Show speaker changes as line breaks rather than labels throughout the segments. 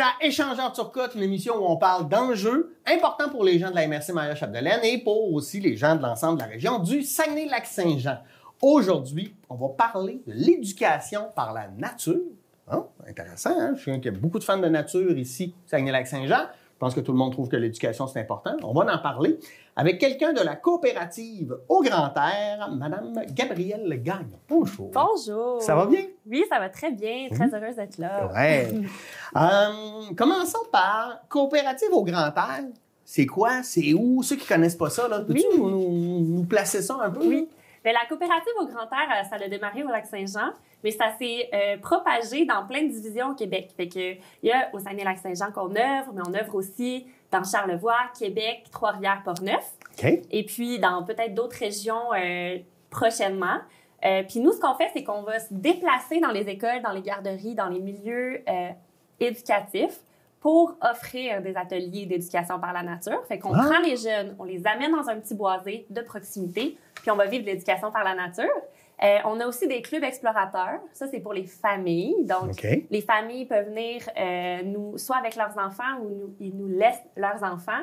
à Échangeurs Turcotte, une émission où on parle d'enjeux importants pour les gens de la MRC Maria-Chapdelaine et pour aussi les gens de l'ensemble de la région du Saguenay-Lac-Saint-Jean. Aujourd'hui, on va parler de l'éducation par la nature. Hein? Intéressant, hein? Je sais qu'il y a beaucoup de fans de nature ici au Saguenay-Lac-Saint-Jean. Je pense que tout le monde trouve que l'éducation, c'est important. On va en parler avec quelqu'un de la coopérative Au Grand Air, Mme Gabrielle Gagnon. Bonjour.
Bonjour.
Ça va bien?
Oui, ça va très bien. Très heureuse d'être là.
Ouais. Commençons par coopérative Au Grand Air. C'est quoi? C'est où? Ceux qui ne connaissent pas ça, là, peux-tu nous placer ça un peu?
Oui. Bien, la coopérative Au Grand Air, ça a démarré au Lac-Saint-Jean, mais ça s'est propagé dans plein de divisions au Québec. Fait que il y a au Saguenay-Lac-Saint-Jean qu'on œuvre, mais on œuvre aussi dans Charlevoix, Québec, Trois-Rivières, Portneuf.
OK.
Et puis dans peut-être d'autres régions prochainement. Puis nous, ce qu'on fait, c'est qu'on va se déplacer dans les écoles, dans les garderies, dans les milieux éducatifs pour offrir des ateliers d'éducation par la nature. Fait qu'on prend les jeunes, on les amène dans un petit boisé de proximité, puis on va vivre l'éducation par la nature. On a aussi des clubs explorateurs. Ça, c'est pour les familles. Donc, les familles peuvent venir soit avec leurs enfants ou ils nous laissent leurs enfants.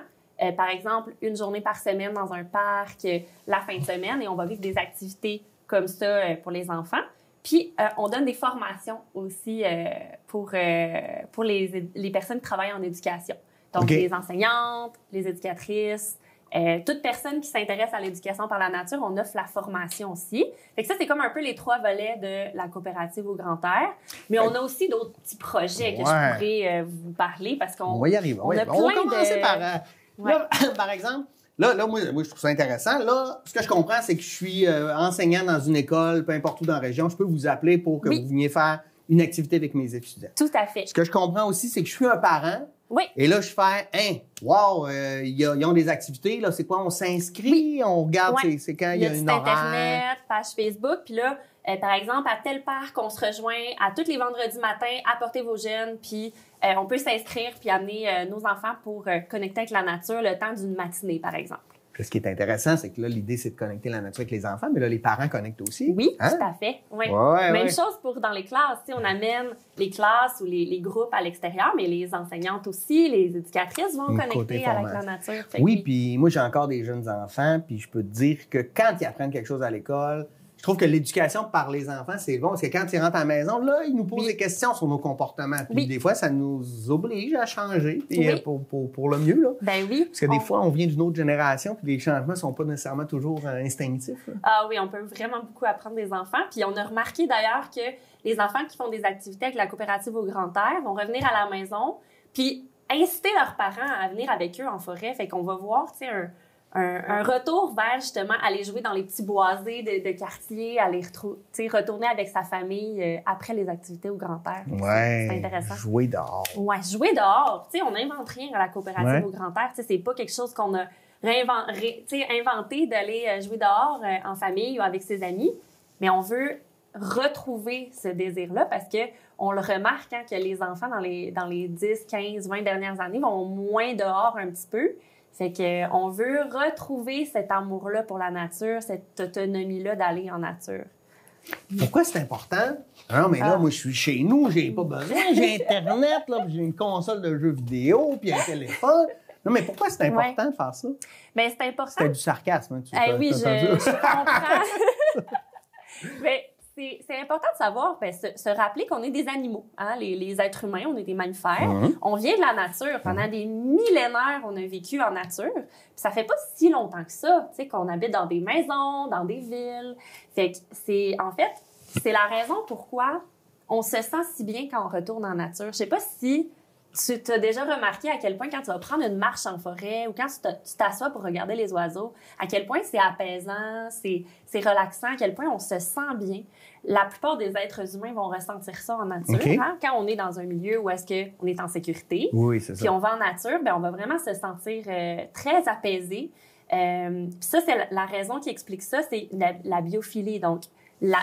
Par exemple, une journée par semaine dans un parc, la fin de semaine, et on va vivre des activités comme ça pour les enfants. Puis, on donne des formations aussi pour les personnes qui travaillent en éducation. Donc, les enseignantes, les éducatrices, toute personne qui s'intéresse à l'éducation par la nature, on offre la formation aussi. Fait que ça, c'est comme un peu les 3 volets de la coopérative Au Grand Air. Mais on a aussi d'autres petits projets que je pourrais vous parler parce qu'on
va y arriver.
On a plein
on va commencer
de...
par... Là, par exemple... Là, moi, je trouve ça intéressant. Là, ce que je comprends, c'est que je suis enseignant dans une école, peu importe où dans la région. Je peux vous appeler pour que vous veniez faire une activité avec mes étudiants.
Tout à fait.
Ce que je comprends aussi, c'est que je suis un parent.
Oui.
Et là, je fais, ils ont des activités. Là, c'est quoi? On s'inscrit, on regarde, c'est quand il y a une horaire.
Internet, page Facebook. Puis là, par exemple, à tel parc, on se rejoint à tous les vendredis matins, apportez vos jeunes, puis on peut s'inscrire puis amener nos enfants pour connecter avec la nature le temps d'une matinée, par exemple.
Ce qui est intéressant, c'est que là, l'idée, c'est de connecter la nature avec les enfants, mais là, les parents connectent aussi.
Oui, tout à fait. Oui. Même chose pour dans les classes. On amène les classes ou les groupes à l'extérieur, mais les enseignantes aussi, les éducatrices vont connecter avec la nature.
Oui, puis moi, j'ai encore des jeunes enfants, puis je peux te dire que quand ils apprennent quelque chose à l'école, je trouve que l'éducation par les enfants, c'est bon, parce que quand ils rentrent à la maison, là, ils nous posent des questions sur nos comportements. Puis des fois, ça nous oblige à changer pour le mieux. Là.
Ben oui.
Parce que des fois, on vient d'une autre génération, puis les changements ne sont pas nécessairement toujours instinctifs. Là.
Ah oui, on peut vraiment beaucoup apprendre des enfants. Puis on a remarqué d'ailleurs que les enfants qui font des activités avec la coopérative Au Grand Air vont revenir à la maison, puis inciter leurs parents à venir avec eux en forêt. Fait qu'on va voir, tu sais, un retour vers, justement, aller jouer dans les petits boisés de quartier, aller retourner avec sa famille après les activités au Grand Air.
Ouais,
c'est intéressant.
Jouer dehors.
Ouais, jouer dehors. Tu sais, on n'invente rien à la coopérative Au Grand Air. Tu sais, c'est pas quelque chose qu'on a inventé d'aller jouer dehors en famille ou avec ses amis, mais on veut retrouver ce désir-là parce que on le remarque que les enfants dans les 10, 15, 20 dernières années vont moins dehors un petit peu. Fait qu'on veut retrouver cet amour-là pour la nature, cette autonomie-là d'aller en nature.
Pourquoi c'est important? Non, mais là, moi, je suis chez nous, j'ai pas besoin, j'ai Internet, là, j'ai une console de jeux vidéo, puis un téléphone. Non, mais pourquoi c'est important de faire ça?
Bien, c'est important.
C'était du sarcasme, hein,
oui, je comprends. Mais c'est important de savoir, se rappeler qu'on est des animaux. Hein? Les êtres humains, on est des mammifères. On vient de la nature. Pendant des millénaires, on a vécu en nature. Puis ça fait pas si longtemps que ça, tu sais, qu'on habite dans des maisons, dans des villes. Fait que c'est la raison pourquoi on se sent si bien quand on retourne en nature. Je sais pas si tu t'as déjà remarqué à quel point quand tu vas prendre une marche en forêt ou quand tu t'assois pour regarder les oiseaux, à quel point c'est apaisant, c'est relaxant, à quel point on se sent bien. La plupart des êtres humains vont ressentir ça en nature. Hein? Quand on est dans un milieu où est-ce qu'on est en sécurité, puis on va en nature, on va vraiment se sentir très apaisé. Puis ça, c'est la raison qui explique ça, c'est la biophilie. Donc, la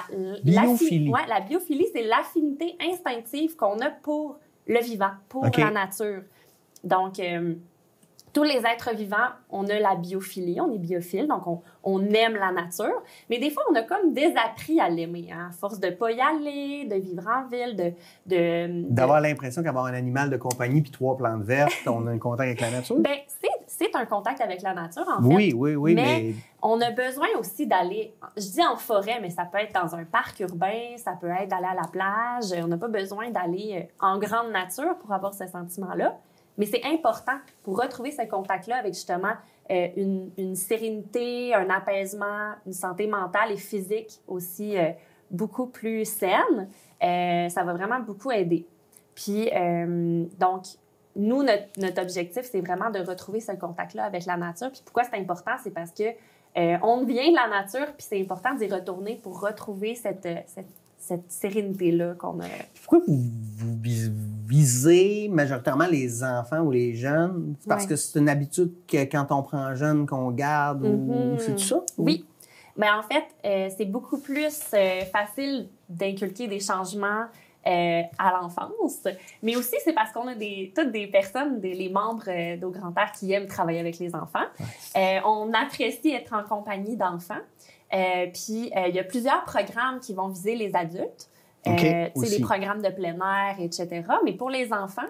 biophilie, c'est l'affinité instinctive qu'on a pour le vivant, pour la nature. Donc, tous les êtres vivants, on a la biophilie, on est biophile, donc on aime la nature. Mais des fois, on a comme désappris à l'aimer, hein, à force de pas y aller, de vivre en ville,
d'avoir l'impression qu'avoir un animal de compagnie puis 3 plantes vertes, on a un contact avec la nature.
Bien, c'est un contact avec la nature, en fait.
Oui, mais
on a besoin aussi d'aller, je dis en forêt, mais ça peut être dans un parc urbain, ça peut être d'aller à la plage. On n'a pas besoin d'aller en grande nature pour avoir ce sentiment-là. Mais c'est important pour retrouver ce contact-là avec justement une sérénité, un apaisement, une santé mentale et physique aussi beaucoup plus saine. Ça va vraiment beaucoup aider. Puis, donc, nous, notre objectif, c'est vraiment de retrouver ce contact-là avec la nature. Puis pourquoi c'est important? C'est parce que on vient de la nature, puis c'est important d'y retourner pour retrouver cette sérénité-là qu'on a.
Pourquoi vous visez majoritairement les enfants ou les jeunes? C'est parce que c'est une habitude que quand on prend jeune, qu'on garde ou c'est tout ça?
Oui. Mais en fait, c'est beaucoup plus facile d'inculquer des changements à l'enfance. Mais aussi, c'est parce qu'on a toutes des personnes, les membres d'Au Grand Air qui aiment travailler avec les enfants. On apprécie être en compagnie d'enfants. Puis, il y a plusieurs programmes qui vont viser les adultes. Des programmes de plein air, etc. Mais pour les enfants,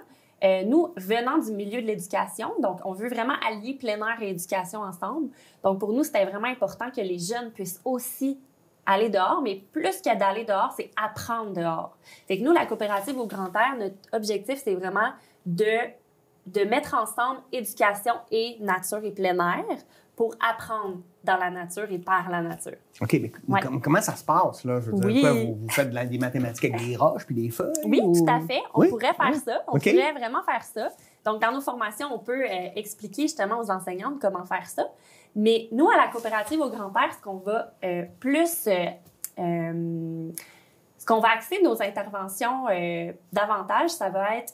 nous, venant du milieu de l'éducation, donc on veut vraiment allier plein air et éducation ensemble. Donc, pour nous, c'était vraiment important que les jeunes puissent aussi aller dehors, mais plus que d'aller dehors, c'est apprendre dehors. Fait que nous, la coopérative Au Grand Air, notre objectif, c'est vraiment de mettre ensemble éducation et nature et plein air pour apprendre dans la nature et par la nature.
OK, mais comment ça se passe, là? Je veux dire, quoi, vous faites des mathématiques avec des roches puis des feuilles?
Oui, tout à fait. On pourrait faire ça. On pourrait vraiment faire ça. Donc, dans nos formations, on peut expliquer justement aux enseignantes comment faire ça. Mais nous, à la coopérative Au Grand Air, ce qu'on va ce qu'on va axer nos interventions davantage, ça va être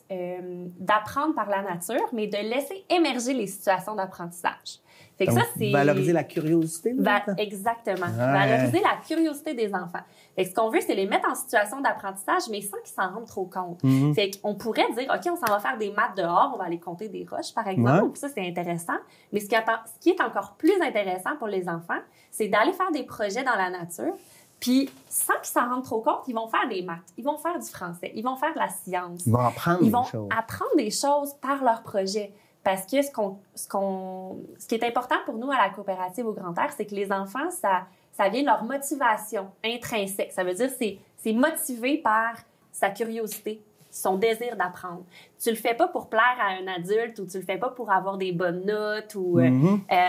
d'apprendre par la nature, mais de laisser émerger les situations d'apprentissage. Fait que
donc,
ça, c'est
valoriser la curiosité.
Exactement. Valoriser la curiosité des enfants. Fait que ce qu'on veut, c'est les mettre en situation d'apprentissage, mais sans qu'ils s'en rendent trop compte. Fait qu'on pourrait dire, OK, on s'en va faire des maths dehors, on va aller compter des roches, par exemple. Puis ça, c'est intéressant. Mais ce qui est encore plus intéressant pour les enfants, c'est d'aller faire des projets dans la nature. Puis, sans qu'ils s'en rendent trop compte, ils vont faire des maths, ils vont faire du français, ils vont faire de la science.
Ils vont apprendre
des choses. Ils vont apprendre des choses par leur projet. Parce que ce qui est important pour nous à la coopérative Au Grand Air, c'est que les enfants, ça vient de leur motivation intrinsèque. Ça veut dire que c'est motivé par sa curiosité, son désir d'apprendre. Tu le fais pas pour plaire à un adulte ou tu le fais pas pour avoir des bonnes notes ou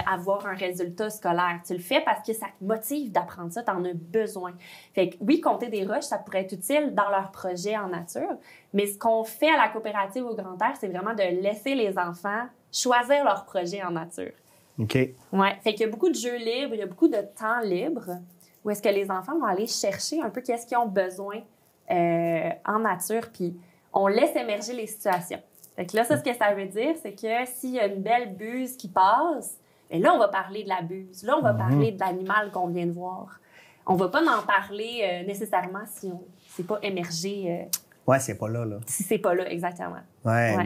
avoir un résultat scolaire. Tu le fais parce que ça te motive d'apprendre ça, tu en as besoin. Fait que oui, compter des roches, ça pourrait être utile dans leur projet en nature, mais ce qu'on fait à la coopérative Au Grand Air, c'est vraiment de laisser les enfants choisir leur projet en nature.
OK.
Ouais, fait qu'il y a beaucoup de jeux libres, il y a beaucoup de temps libre où est-ce que les enfants vont aller chercher un peu qu'est-ce qu'ils ont besoin en nature, puis on laisse émerger les situations. Fait que là, ça, ce que ça veut dire, c'est que s'il y a une belle buse qui passe, bien là, on va parler de la buse. Là, on va parler de l'animal qu'on vient de voir. On va pas en parler nécessairement si c'est pas émergé.
C'est pas là.
Si c'est pas là, exactement.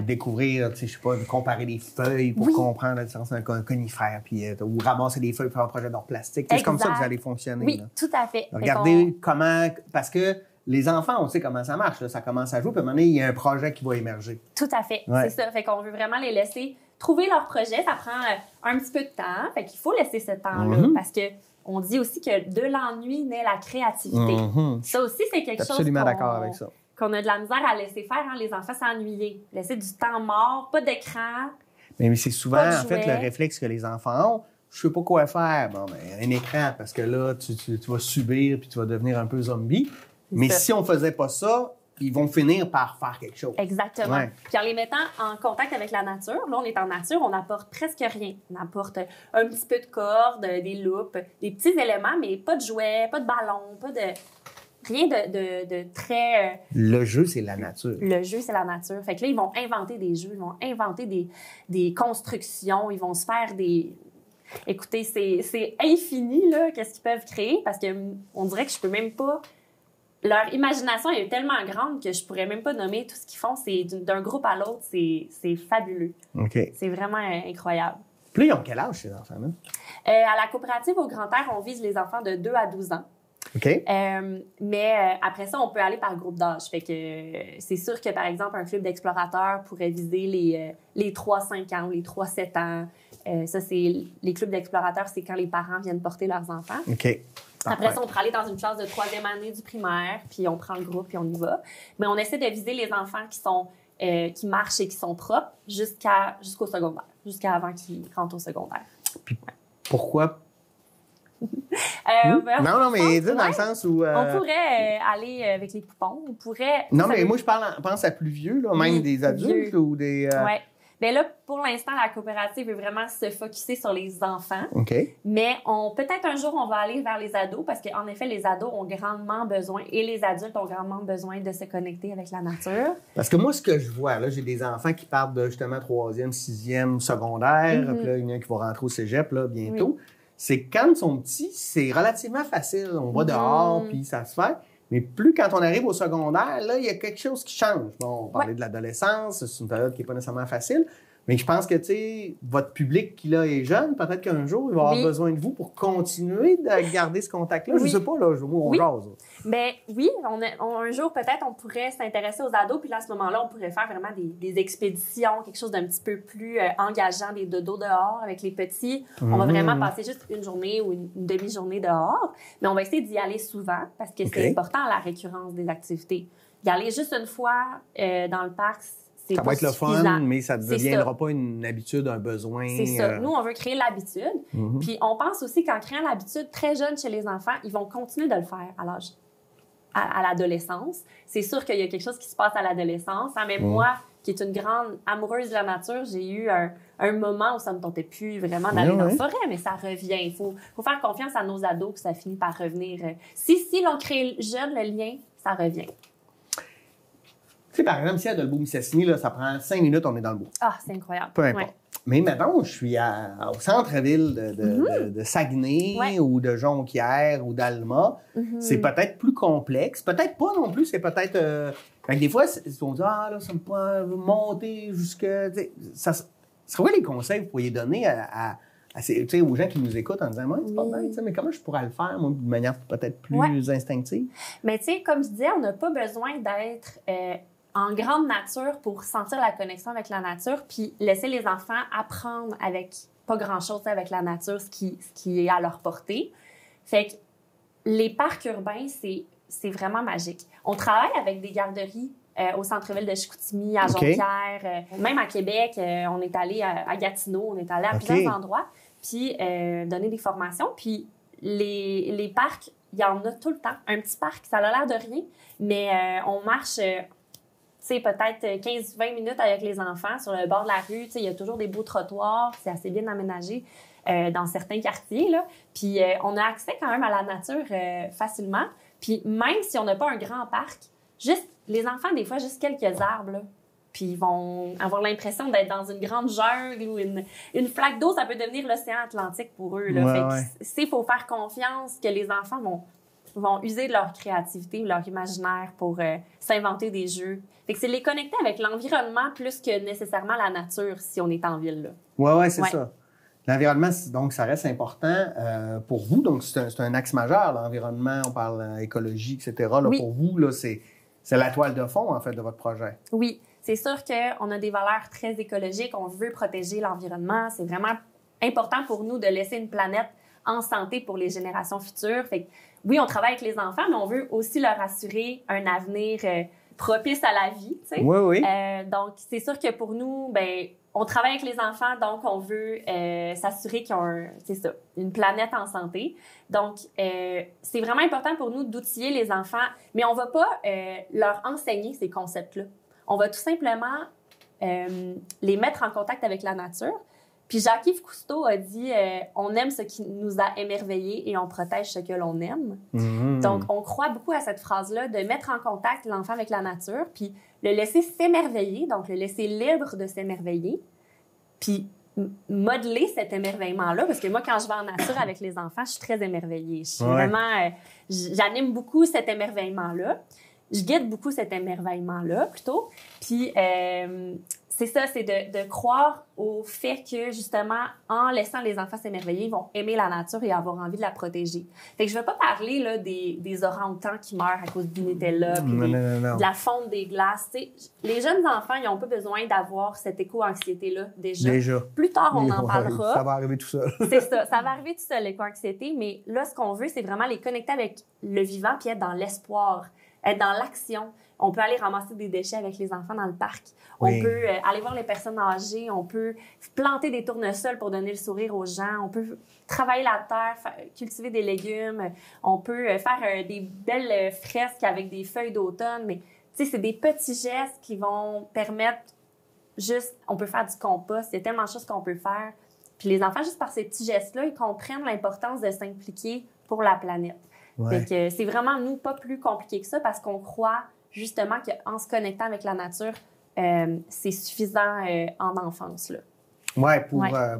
Découvrir, je sais pas, comparer des feuilles pour comprendre la différence d'un conifère, puis ou ramasser des feuilles pour faire un projet d'or plastique. C'est comme ça que vous allez fonctionner.
Oui,
là.
tout à fait.
Regardez comment... Parce que les enfants, on sait comment ça marche. Là. Ça commence à jouer, puis à un moment donné, il y a un projet qui va émerger.
Tout à fait, c'est ça. Fait qu'on veut vraiment les laisser trouver leur projet. Ça prend un petit peu de temps. Fait qu'il faut laisser ce temps-là parce que on dit aussi que de l'ennui naît la créativité. Ça aussi, c'est quelque chose
absolument d'accord avec ça.
Qu'on a de la misère à laisser faire. Hein, les enfants s'ennuyer. Laisser du temps mort, pas d'écran.
Mais c'est souvent, en fait, le réflexe que les enfants ont. Je sais pas quoi faire. Bon, un écran, parce que là, tu vas subir puis tu vas devenir un peu zombie. Mais si on faisait pas ça, ils vont finir par faire quelque chose.
Exactement. Puis en les mettant en contact avec la nature, là, on est en nature, on n'apporte presque rien. On apporte un petit peu de corde, des loupes, des petits éléments, mais pas de jouets, pas de ballons, pas de... Rien de très...
Le jeu, c'est la nature.
Le jeu, c'est la nature. Fait que là, ils vont inventer des jeux, ils vont inventer des constructions, ils vont se faire des... Écoutez, c'est infini, là, qu'est-ce qu'ils peuvent créer, parce qu'on dirait que je peux même pas leur imagination est tellement grande que je pourrais même pas nommer tout ce qu'ils font. C'est d'un groupe à l'autre, c'est fabuleux.
OK.
C'est vraiment incroyable.
Puis là, ils ont quel âge, ces enfants-là?
À la coopérative au Grand Air, on vise les enfants de 2 à 12 ans.
OK.
Mais après ça, on peut aller par groupe d'âge. Fait que c'est sûr que, par exemple, un club d'explorateurs pourrait viser les 3-5 ans ou les 3-7 ans. Ça, c'est les clubs d'explorateurs, c'est quand les parents viennent porter leurs enfants.
OK.
Après ça, on pourrait aller dans une classe de 3e année du primaire, puis on prend le groupe, puis on y va. Mais on essaie de viser les enfants qui marchent et qui sont propres jusqu'au secondaire, jusqu'à avant qu'ils rentrent au secondaire.
Puis pourquoi?
Ben,
non, mais dis dans le sens où...
On pourrait aller avec les poupons. On pourrait...
Non, mais moi, je pense à plus vieux, là, même des adultes
vieux.
ou des...
Oui. Bien là, pour l'instant, la coopérative veut vraiment se focusser sur les enfants.
OK.
Mais peut-être un jour, on va aller vers les ados parce qu'en effet, les ados ont grandement besoin et les adultes ont grandement besoin de se connecter avec la nature.
Parce que moi, ce que je vois, là, j'ai des enfants qui partent de justement 3e, 6e secondaire, puis là, il y en a qui vont rentrer au cégep là, bientôt. Oui. C'est quand ils sont petits, c'est relativement facile. On va dehors, puis ça se fait. Mais plus quand on arrive au secondaire, là, il y a quelque chose qui change. Bon, on parlait de l'adolescence, c'est une période qui n'est pas nécessairement facile. Mais je pense que, tu sais, votre public qui, là, est jeune, peut-être qu'un jour, il va avoir besoin de vous pour continuer de garder ce contact-là. Je sais pas, là, on jase.
Bien, oui, un jour, peut-être, on pourrait s'intéresser aux ados. Puis là, à ce moment-là, on pourrait faire vraiment des expéditions, quelque chose d'un petit peu plus engageant, des dodos dehors avec les petits. On va vraiment passer juste une journée ou une demi-journée dehors. Mais on va essayer d'y aller souvent parce que c'est important, la récurrence des activités. Y aller juste une fois dans le parc, ça
va être le fun, mais ça ne deviendra pas une habitude, un besoin.
C'est ça. Nous, on veut créer l'habitude. Puis on pense aussi qu'en créant l'habitude très jeune chez les enfants, ils vont continuer de le faire à l'adolescence. C'est sûr qu'il y a quelque chose qui se passe à l'adolescence. Hein, mais moi, qui est une grande amoureuse de la nature, j'ai eu un moment où ça ne me tentait plus vraiment d'aller dans la forêt, mais ça revient. Il faut faire confiance à nos ados que ça finit par revenir. Si l'on crée jeune le lien, ça revient.
Tu sais, par exemple, si à Dolbeau-Mistassini, là, ça prend 5 minutes, on est dans le bois.
Ah, c'est incroyable.
Peu importe. Ouais. Mais maintenant, je suis au centre-ville de Saguenay ou de Jonquière ou d'Alma. C'est peut-être plus complexe. Peut-être pas non plus. C'est peut-être... des fois, on dit « Ah, là, ça me prend monter jusque... » Ça serait quoi les conseils que vous pourriez donner aux gens qui nous écoutent en disant « Moi, c'est pas bien, mais comment je pourrais le faire, moi, de manière peut-être plus instinctive? »
Mais tu sais, comme je disais, on n'a pas besoin d'être... en grande nature pour sentir la connexion avec la nature, puis laisser les enfants apprendre avec pas grand-chose avec la nature, ce qui est à leur portée. Fait que les parcs urbains, c'est vraiment magique. On travaille avec des garderies au centre-ville de Chicoutimi, à Jonquière, même à Québec. On est allé à Gatineau, on est allé à plusieurs endroits, puis donner des formations. Puis les parcs, il y en a tout le temps. Un petit parc, ça a l'air de rien, mais on marche... tu sais, peut-être 15-20 minutes avec les enfants sur le bord de la rue. Tu sais, il y a toujours des beaux trottoirs. C'est assez bien aménagé dans certains quartiers, là. Puis, on a accès quand même à la nature facilement. Puis, même si on n'a pas un grand parc, juste les enfants, des fois, juste quelques arbres, là. Puis, ils vont avoir l'impression d'être dans une grande jungle ou une flaque d'eau. Ça peut devenir l'océan Atlantique pour eux, là. Fait que, faut faire confiance que les enfants vont user de leur créativité ou leur imaginaire pour s'inventer des jeux. Fait que c'est les connecter avec l'environnement plus que nécessairement la nature si on est en ville, là.
Oui, c'est ça. L'environnement, donc, ça reste important pour vous. Donc, c'est un axe majeur, l'environnement. On parle écologie, etc. Là, pour vous, là, c'est la toile de fond, en fait, de votre projet.
Oui. C'est sûr qu'on a des valeurs très écologiques. On veut protéger l'environnement. C'est vraiment important pour nous de laisser une planète en santé pour les générations futures. Fait que, oui, on travaille avec les enfants, mais on veut aussi leur assurer un avenir propice à la vie, tu sais.
Oui.
Donc, c'est sûr que pour nous, ben, on travaille avec les enfants, donc on veut s'assurer qu'ils ont une planète en santé. Donc, c'est vraiment important pour nous d'outiller les enfants, mais on va pas leur enseigner ces concepts-là. On va tout simplement les mettre en contact avec la nature. Puis Jacques-Yves Cousteau a dit on aime ce qui nous a émerveillés et on protège ce que l'on aime. Donc, on croit beaucoup à cette phrase-là de mettre en contact l'enfant avec la nature, puis le laisser s'émerveiller, donc le laisser libre de s'émerveiller, puis modeler cet émerveillement-là, parce que moi, quand je vais en nature avec les enfants, je suis très émerveillée. Je suis vraiment... j'anime beaucoup cet émerveillement-là. Je guide beaucoup cet émerveillement-là, plutôt. Puis, c'est ça, c'est de croire au fait que, justement, en laissant les enfants s'émerveiller, ils vont aimer la nature et avoir envie de la protéger. Fait que je ne vais pas parler là, des orang-outans qui meurent à cause du Nutella, puis de la fonte des glaces. T'sais, les jeunes enfants, ils n'ont pas besoin d'avoir cette éco-anxiété-là déjà. Plus tard, on en parlera.
Ça va arriver tout seul.
C'est ça va arriver tout seul, l'éco-anxiété. Mais là, ce qu'on veut, c'est vraiment les connecter avec le vivant puis être dans l'espoir, être dans l'action. On peut aller ramasser des déchets avec les enfants dans le parc. Oui. On peut aller voir les personnes âgées. On peut planter des tournesols pour donner le sourire aux gens. On peut travailler la terre, cultiver des légumes. On peut faire des belles fresques avec des feuilles d'automne. Mais tu sais, c'est des petits gestes qui vont permettre juste... On peut faire du compost. Il y a tellement de choses qu'on peut faire. Puis les enfants, juste par ces petits gestes-là, ils comprennent l'importance de s'impliquer pour la planète. Ouais. Fait que c'est vraiment, nous, pas plus compliqué que ça parce qu'on croit justement qu'en se connectant avec la nature, c'est suffisant en enfance.
Oui,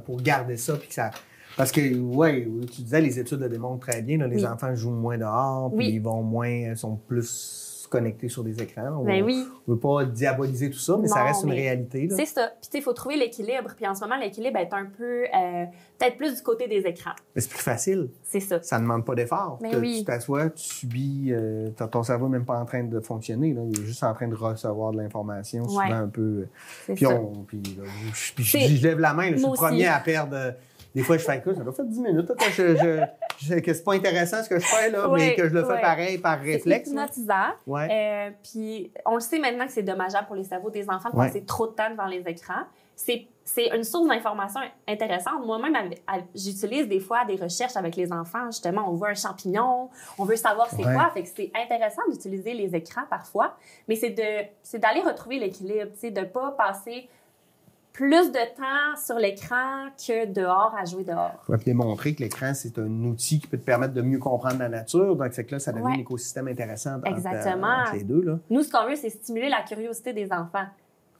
pour garder ça. Puis que ça... Parce que, tu disais, les études le démontrent très bien. Là, les enfants jouent moins dehors, puis ils vont moins, sont plus connectés sur des écrans. On ne veut pas diaboliser tout ça, mais ça reste une réalité.
C'est ça. Puis, il faut trouver l'équilibre. Puis, en ce moment, l'équilibre est un peu, peut-être plus du côté des écrans.
Mais c'est plus facile.
C'est ça.
Ça ne demande pas d'effort. Tu t'assois, tu subis, ton cerveau n'est même pas en train de fonctionner. Là. Il est juste en train de recevoir de l'information, souvent un peu. Puis, je lève la main, là, je suis le premier à perdre. Des fois, je fais écoute, ça doit faire 10 minutes que c'est pas intéressant ce que je fais, là, mais que je le fais pareil par réflexe.
C'est hypnotisant. Puis on le sait maintenant que c'est dommageable pour les cerveaux des enfants de passer trop de temps devant les écrans. C'est une source d'information intéressante. Moi-même, j'utilise des fois des recherches avec les enfants. Justement, on voit un champignon, on veut savoir c'est quoi. Fait que c'est intéressant d'utiliser les écrans parfois, mais c'est d'aller retrouver l'équilibre, de ne pas passer plus de temps sur l'écran que dehors à jouer dehors.
On va démontrer que l'écran, c'est un outil qui peut te permettre de mieux comprendre la nature. Donc, c'est que là, ça devient un écosystème intéressant entre les deux. Là.
Nous, ce qu'on veut, c'est stimuler la curiosité des enfants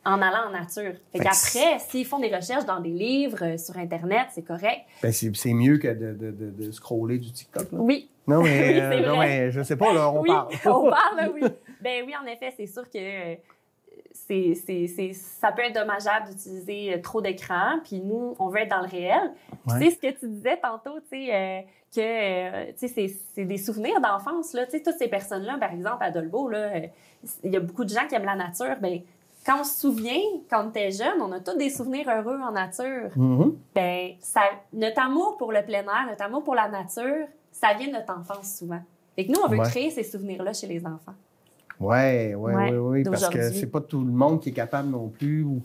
en allant en nature. Fait qu'après, s'ils font des recherches dans des livres, sur Internet, c'est correct.
C'est mieux que de scroller du TikTok. Là.
Oui.
Non, mais, non, mais je sais pas, là, on parle.
On parle, oui. Ben oui, en effet, c'est sûr que... ça peut être dommageable d'utiliser trop d'écran, puis nous, on veut être dans le réel. Tu sais, ce que tu disais tantôt, tu sais, c'est des souvenirs d'enfance, là. Tu sais, toutes ces personnes-là, par exemple, à Dolbeau, là, il y a beaucoup de gens qui aiment la nature. Ben, quand on se souvient, quand on était jeune, on a tous des souvenirs heureux en nature. Mm-hmm. Ben, notre amour pour le plein air, notre amour pour la nature, ça vient de notre enfance souvent. Fait que nous, on veut créer ces souvenirs-là chez les enfants.
Oui, parce que c'est pas tout le monde qui est capable non plus ou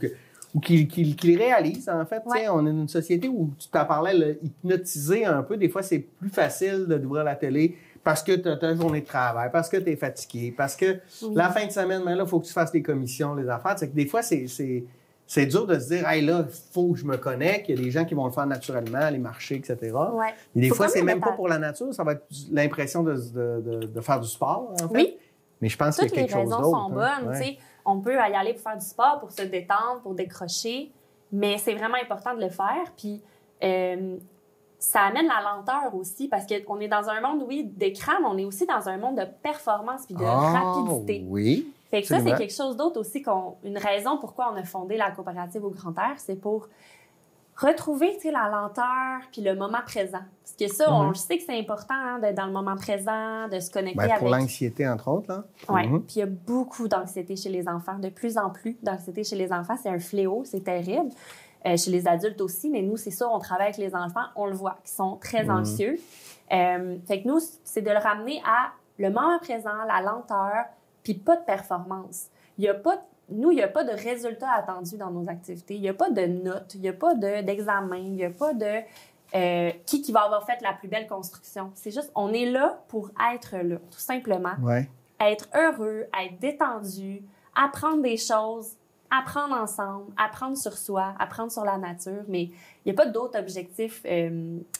qui les réalise, en fait. On est dans une société où, tu t'en parlais, hypnotiser un peu. Des fois, c'est plus facile d'ouvrir la télé parce que tu as ta journée de travail, parce que tu es fatigué, parce que la fin de semaine, il faut que tu fasses des commissions, les affaires. C'est que des fois, c'est dur de se dire, hey, là, il faut que je me connecte. Il y a des gens qui vont le faire naturellement, aller marcher, etc. Et des fois, c'est même pas pour la nature. Ça va être l'impression de faire du sport, en fait. Oui. Mais je pense qu'il y a quelque chose d'autre.
Toutes les raisons sont bonnes. Ouais. On peut y aller pour faire du sport, pour se détendre, pour décrocher, mais c'est vraiment important de le faire. Puis ça amène la lenteur aussi, parce qu'on est dans un monde, d'écran, mais on est aussi dans un monde de performance puis de rapidité.
Oui.
Fait que ça, c'est quelque chose d'autre aussi, une raison pourquoi on a fondé la coopérative au Grand Air, c'est pour retrouver, la lenteur puis le moment présent. Parce que ça, on le sait que c'est important d'être dans le moment présent, de se connecter avec...
Pour l'anxiété, entre autres, là.
Oui, puis il y a beaucoup d'anxiété chez les enfants. De plus en plus d'anxiété chez les enfants. C'est un fléau, c'est terrible. Chez les adultes aussi, mais nous, c'est ça, on travaille avec les enfants, on le voit, qui sont très anxieux. Fait que nous, c'est de le ramener à le moment présent, la lenteur, puis pas de performance. Il n'y a pas de résultats attendus dans nos activités. Il n'y a pas de notes, il n'y a pas d'examen, il n'y a pas de qui va avoir fait la plus belle construction. C'est juste, on est là pour être là, tout simplement.
Ouais.
Être heureux, être détendu, apprendre des choses, apprendre ensemble, apprendre sur soi, apprendre sur la nature, mais il n'y a pas d'autre objectif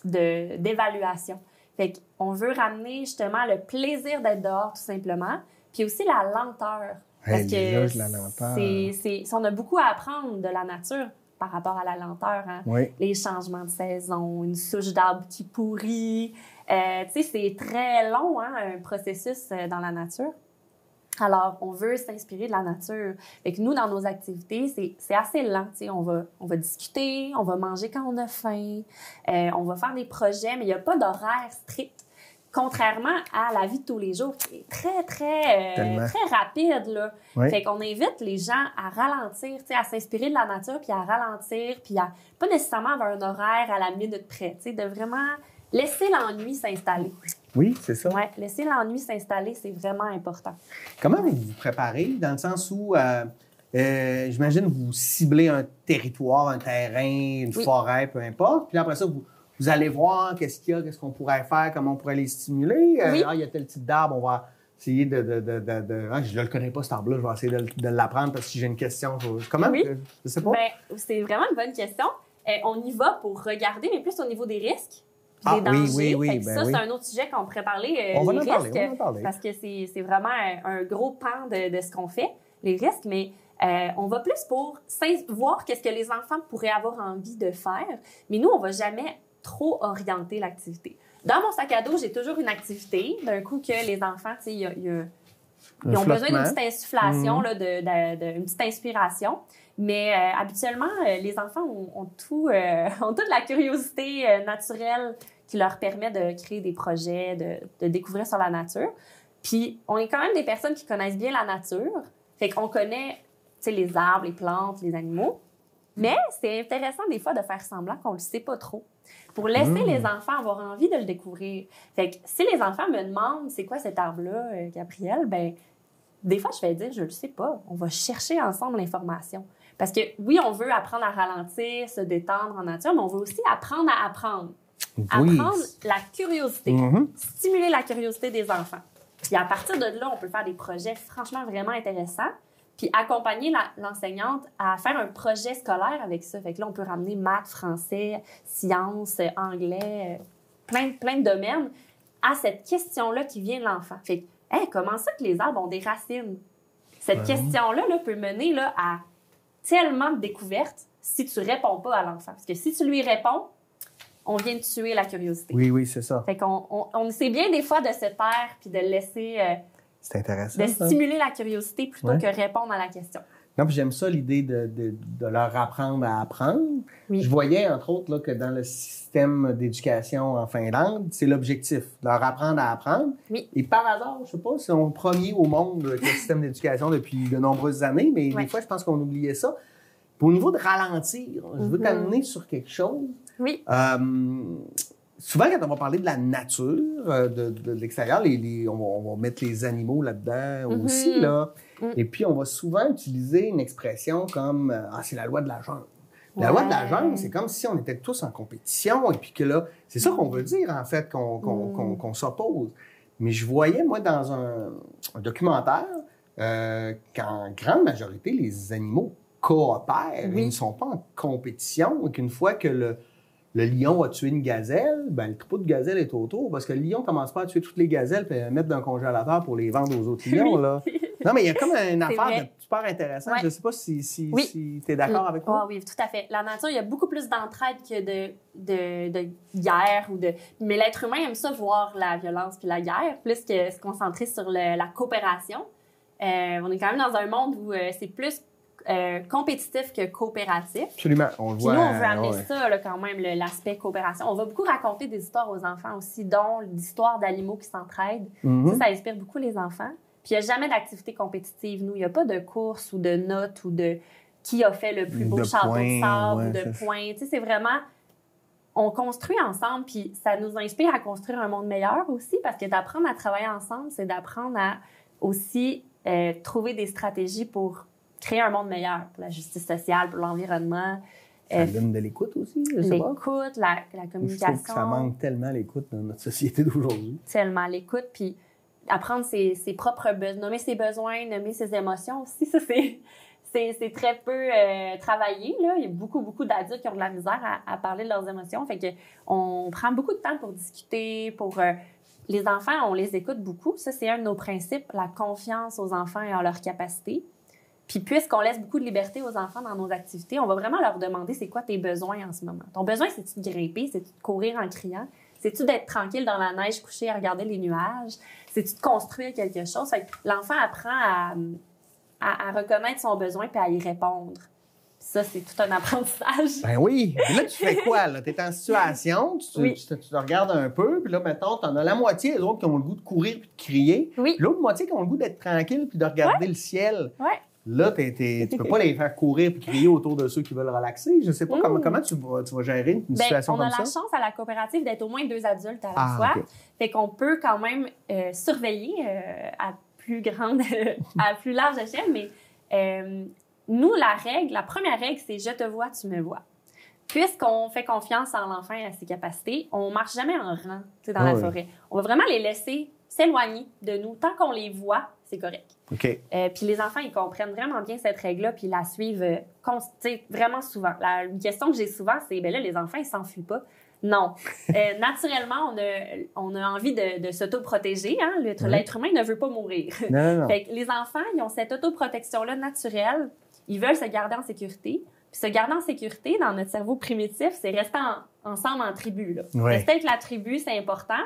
d'évaluation. Fait qu'on veut ramener justement le plaisir d'être dehors, tout simplement, puis aussi la lenteur. Parce que
la lenteur.
on a beaucoup à apprendre de la nature. par rapport à la lenteur. Hein?
Oui.
Les changements de saison, une souche d'arbre qui pourrit. Tu sais, c'est très long, hein, un processus dans la nature. Alors, on veut s'inspirer de la nature. Fait que nous, dans nos activités, c'est assez lent. Tu sais, on va discuter, on va manger quand on a faim, on va faire des projets, mais il n'y a pas d'horaire strict. Contrairement à la vie de tous les jours, qui est très, très, très rapide, là.
Oui.
Fait qu'on invite les gens à ralentir, tu sais, à s'inspirer de la nature, puis à ralentir, puis à pas nécessairement avoir un horaire à la minute près, tu sais, de vraiment laisser l'ennui s'installer.
Oui, c'est ça.
Oui, laisser l'ennui s'installer, c'est vraiment important.
Comment vous vous préparez, dans le sens où, j'imagine, vous ciblez un territoire, un terrain, une forêt, peu importe, puis après ça, vous allez voir qu'est-ce qu'il y a, qu'est-ce qu'on pourrait faire, comment on pourrait les stimuler.
Oui.
Il y a tel type d'arbre, on va essayer je ne le connais pas, cet arbre-là, je vais essayer de l'apprendre parce que si j'ai une question, comment?
Oui.
Je sais pas.
Bien, c'est vraiment une bonne question. On y va pour regarder, mais plus au niveau des risques. Des dangers.
Oui.
Fait que ça, c'est un autre sujet qu'on pourrait parler,
on va
les
en
risques.
parler.
Parce que c'est vraiment un gros pan de ce qu'on fait, les risques. Mais on va plus pour voir qu'est-ce que les enfants pourraient avoir envie de faire. Mais nous, on va jamais trop orienter l'activité. Dans mon sac à dos, j'ai toujours une activité. D'un coup, que les enfants, tu sais, ils ont besoin d'une petite insufflation, là, une petite inspiration. Mais habituellement, les enfants ont toute la curiosité naturelle qui leur permet de créer des projets, de découvrir sur la nature. Puis, on est quand même des personnes qui connaissent bien la nature. Fait qu'on connaît, tu sais, les arbres, les plantes, les animaux. Mais c'est intéressant des fois de faire semblant qu'on le sait pas trop pour laisser les enfants avoir envie de le découvrir. Fait que si les enfants me demandent c'est quoi cet arbre-là, Gabrielle, ben des fois je vais dire je le sais pas. On va chercher ensemble l'information. Parce que oui, on veut apprendre à ralentir, se détendre en nature, mais on veut aussi apprendre à apprendre.
Oui.
Apprendre la curiosité. Stimuler la curiosité des enfants. Puis à partir de là, on peut faire des projets franchement vraiment intéressants. Puis accompagner l'enseignante à faire un projet scolaire avec ça. Fait que là, on peut ramener maths, français, sciences, anglais, plein de domaines à cette question-là qui vient de l'enfant. Fait que, comment ça que les arbres ont des racines? Cette question-là peut mener là, à tellement de découvertes si tu réponds pas à l'enfant. Parce que si tu lui réponds, on vient de tuer la curiosité.
Oui, c'est ça.
Fait qu'on sait bien des fois de se taire puis de laisser...
c'est intéressant.
De stimuler la curiosité plutôt que répondre à la question.
Non, puis j'aime ça, l'idée de leur apprendre à apprendre.
Oui.
Je voyais, entre autres, là, que dans le système d'éducation en Finlande, c'est l'objectif, leur apprendre à apprendre.
Oui.
Et par hasard, je sais pas si on est premier au monde avec le système d'éducation depuis de nombreuses années, mais des fois, je pense qu'on oubliait ça. Puis au niveau de ralentir, je veux t'amener sur quelque chose.
Oui.
Souvent, quand on va parler de la nature, de l'extérieur, on va mettre les animaux là-dedans aussi, là. Et puis, on va souvent utiliser une expression comme « c'est la loi de la jungle ». La loi de la jungle, c'est comme si on était tous en compétition et puis que là, c'est ça qu'on veut dire, en fait, qu'on s'oppose. Mais je voyais, moi, dans un documentaire, qu'en grande majorité, les animaux coopèrent. Ils ne sont pas en compétition et qu'une fois que le lion a tué une gazelle, ben le troupeau de gazelles est autour parce que le lion ne commence pas à tuer toutes les gazelles et à mettre dans le congélateur pour les vendre aux autres lions. Là. Non, mais il y a comme une affaire super intéressante. Je ne sais pas si tu es d'accord avec moi.
Oui, tout à fait. La nature, il y a beaucoup plus d'entraide que de guerre. Mais l'être humain aime ça voir la violence puis la guerre, plus que se concentrer sur la coopération. On est quand même dans un monde où c'est plus compétitif que coopératif.
Absolument. On le voit.
Puis nous, on veut amener ça là, quand même, l'aspect coopération. On va beaucoup raconter des histoires aux enfants aussi, dont l'histoire d'animaux qui s'entraident. Ça inspire beaucoup les enfants. Puis il n'y a jamais d'activité compétitive, nous. Il n'y a pas de course ou de notes ou de qui a fait le plus beau château de sable ou de points. Tu sais, c'est vraiment... On construit ensemble, puis ça nous inspire à construire un monde meilleur aussi, parce que d'apprendre à travailler ensemble, c'est d'apprendre à aussi trouver des stratégies pour créer un monde meilleur pour la justice sociale, pour l'environnement.
Ça donne de l'écoute aussi, je sais pas.
L'écoute, la communication.
Je trouve que ça manque tellement l'écoute dans notre société d'aujourd'hui.
Tellement l'écoute, puis apprendre ses propres besoins, nommer ses besoins, nommer ses émotions aussi, ça c'est très peu travaillé, là. Il y a beaucoup d'adultes qui ont de la misère à parler de leurs émotions, fait que on prend beaucoup de temps pour discuter, pour... les enfants, on les écoute beaucoup. Ça, c'est un de nos principes, la confiance aux enfants et en leurs capacités. Puis puisqu'on laisse beaucoup de liberté aux enfants dans nos activités, on va vraiment leur demander c'est quoi tes besoins en ce moment. Ton besoin, c'est-tu de grimper? C'est-tu de courir en criant? C'est-tu d'être tranquille dans la neige, couché à regarder les nuages? C'est-tu de construire quelque chose? Fait que l'enfant apprend à reconnaître son besoin puis à y répondre. Ça, c'est tout un apprentissage.
Ben oui. Puis là, tu fais quoi? Tu es en situation, tu te regardes un peu, puis là, mettons, tu en as la moitié, les autres qui ont le goût de courir puis de crier.
Oui.
L'autre moitié qui ont le goût d'être tranquille puis de regarder le ciel.
Oui.
Là, tu peux pas les faire courir puis crier autour de ceux qui veulent relaxer. Je sais pas comment tu vas gérer une situation comme ça.
On a la chance à la coopérative d'être au moins 2 adultes à la fois. Okay. Fait qu'on peut quand même surveiller à plus large échelle, mais nous, la première règle, c'est « je te vois, tu me vois ». Puisqu'on fait confiance en l'enfant et à ses capacités, on marche jamais en rang dans la forêt. On va vraiment les laisser s'éloigner de nous. Tant qu'on les voit, c'est correct.
Okay.
Puis les enfants, ils comprennent vraiment bien cette règle-là, puis ils la suivent vraiment souvent. Une question que j'ai souvent, c'est « ben là, les enfants, ils s'enfuient pas ». Non. Naturellement, on a envie de s'autoprotéger. Hein? L'être humain ne veut pas mourir.
Non.
Fait que les enfants, ils ont cette autoprotection-là naturelle. Ils veulent se garder en sécurité. Puis se garder en sécurité, dans notre cerveau primitif, c'est rester ensemble en tribu. Là. Rester avec la tribu, c'est important.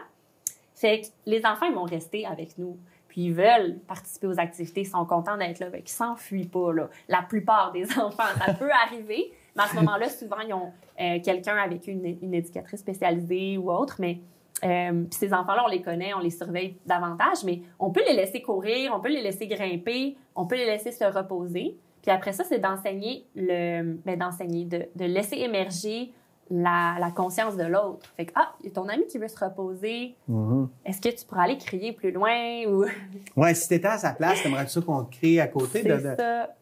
Fait que les enfants, ils vont rester avec nous. Puis ils veulent participer aux activités, ils sont contents d'être là. Fait qu'ils s'enfuient pas, là. La plupart des enfants, ça peut arriver. Mais à ce moment-là, souvent, ils ont quelqu'un avec une éducatrice spécialisée ou autre. Mais puis ces enfants-là, on les connaît, on les surveille davantage. Mais on peut les laisser courir, on peut les laisser grimper, on peut les laisser se reposer. Puis après ça, c'est d'enseigner de laisser émerger la conscience de l'autre. Fait que, il y a ton ami qui veut se reposer. Est-ce que tu pourrais aller crier plus loin? Ou...
Oui, si tu étais à sa place, tu aimerais ça qu'on crie à côté de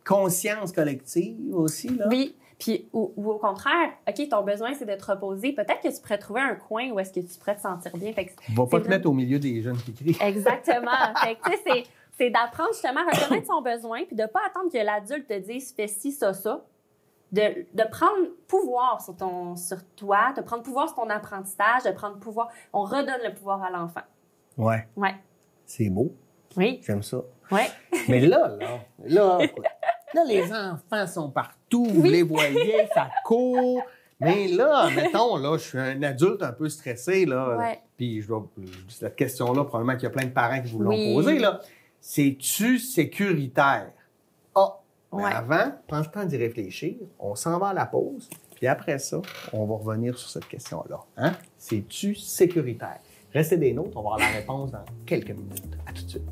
conscience collective aussi? Là?
Oui. Puis, ou au contraire, OK, ton besoin, c'est de te reposer. Peut-être que tu pourrais trouver un coin où est-ce que tu pourrais te sentir bien. Fait que
va pas te mettre au milieu des jeunes qui crient.
Exactement. Fait que, tu sais, c'est d'apprendre justement à reconnaître son besoin puis de pas attendre que l'adulte te dise « fais ci, ça ». De prendre pouvoir sur toi, de prendre pouvoir sur ton apprentissage, de prendre pouvoir. On redonne le pouvoir à l'enfant.
Ouais. C'est beau.
Oui.
J'aime ça.
Oui.
Mais là, les enfants sont partout, vous les voyez, ça court. Mais là, mettons, je suis un adulte un peu stressé, là.
Ouais.
Puis cette question-là, probablement qu'il y a plein de parents qui vous l'ont posée, là. C'est-tu sécuritaire? Mais avant, prends le temps d'y réfléchir. On s'en va à la pause. Puis après ça, on va revenir sur cette question-là. Hein? C'est-tu sécuritaire? Restez des nôtres, on va avoir la réponse dans quelques minutes. À tout de suite.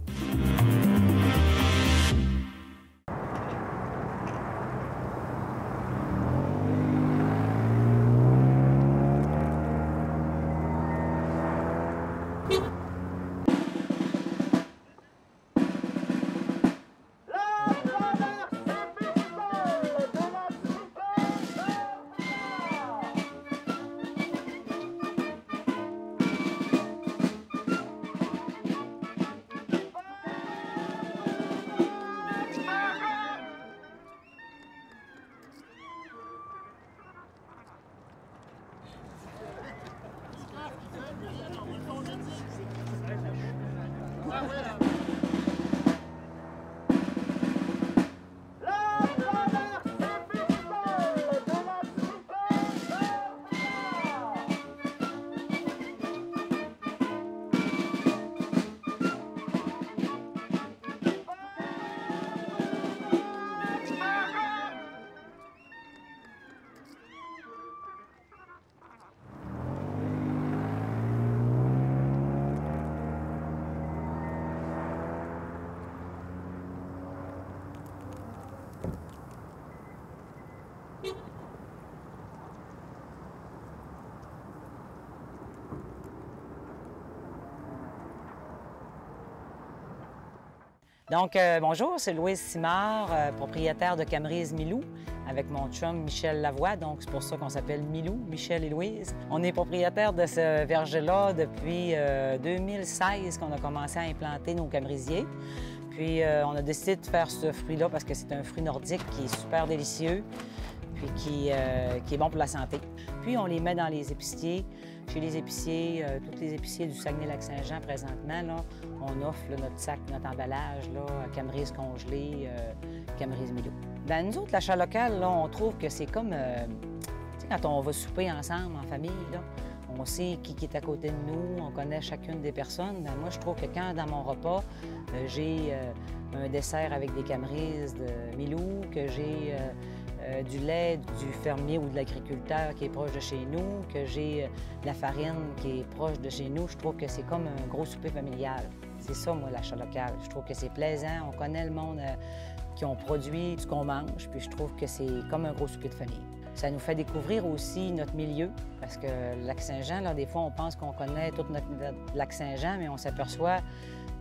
Donc, bonjour, c'est Louise Simard, propriétaire de Camerise Milou, avec mon chum Michel Lavoie. Donc, c'est pour ça qu'on s'appelle Milou, Michel et Louise. On est propriétaire de ce verger-là depuis 2016 qu'on a commencé à implanter nos camerisiers. Puis, on a décidé de faire ce fruit-là parce que c'est un fruit nordique qui est super délicieux, puis qui est bon pour la santé. Puis, on les met dans les épiciers. Chez les épiciers, tous les épiciers du Saguenay-Lac-Saint-Jean présentement, là, on offre là, notre sac, notre emballage, là, Camerise congelée, Camerise-Milou. Dans nous autres, l'achat local, là, on trouve que c'est comme, tu sais, quand on va souper ensemble, en famille, là, on sait qui est à côté de nous, on connaît chacune des personnes. Ben, moi, je trouve que quand, dans mon repas, j'ai un dessert avec des camerises de Milou, que j'ai du lait du fermier ou de l'agriculteur qui est proche de chez nous, que j'ai de la farine qui est proche de chez nous, je trouve que c'est comme un gros souper familial. C'est ça, moi, l'achat local. Je trouve que c'est plaisant, on connaît le monde qui ont produit ce qu'on mange, puis je trouve que c'est comme un gros souper de famille. Ça nous fait découvrir aussi notre milieu, parce que le Lac-Saint-Jean, là, des fois, on pense qu'on connaît tout notre Lac-Saint-Jean, mais on s'aperçoit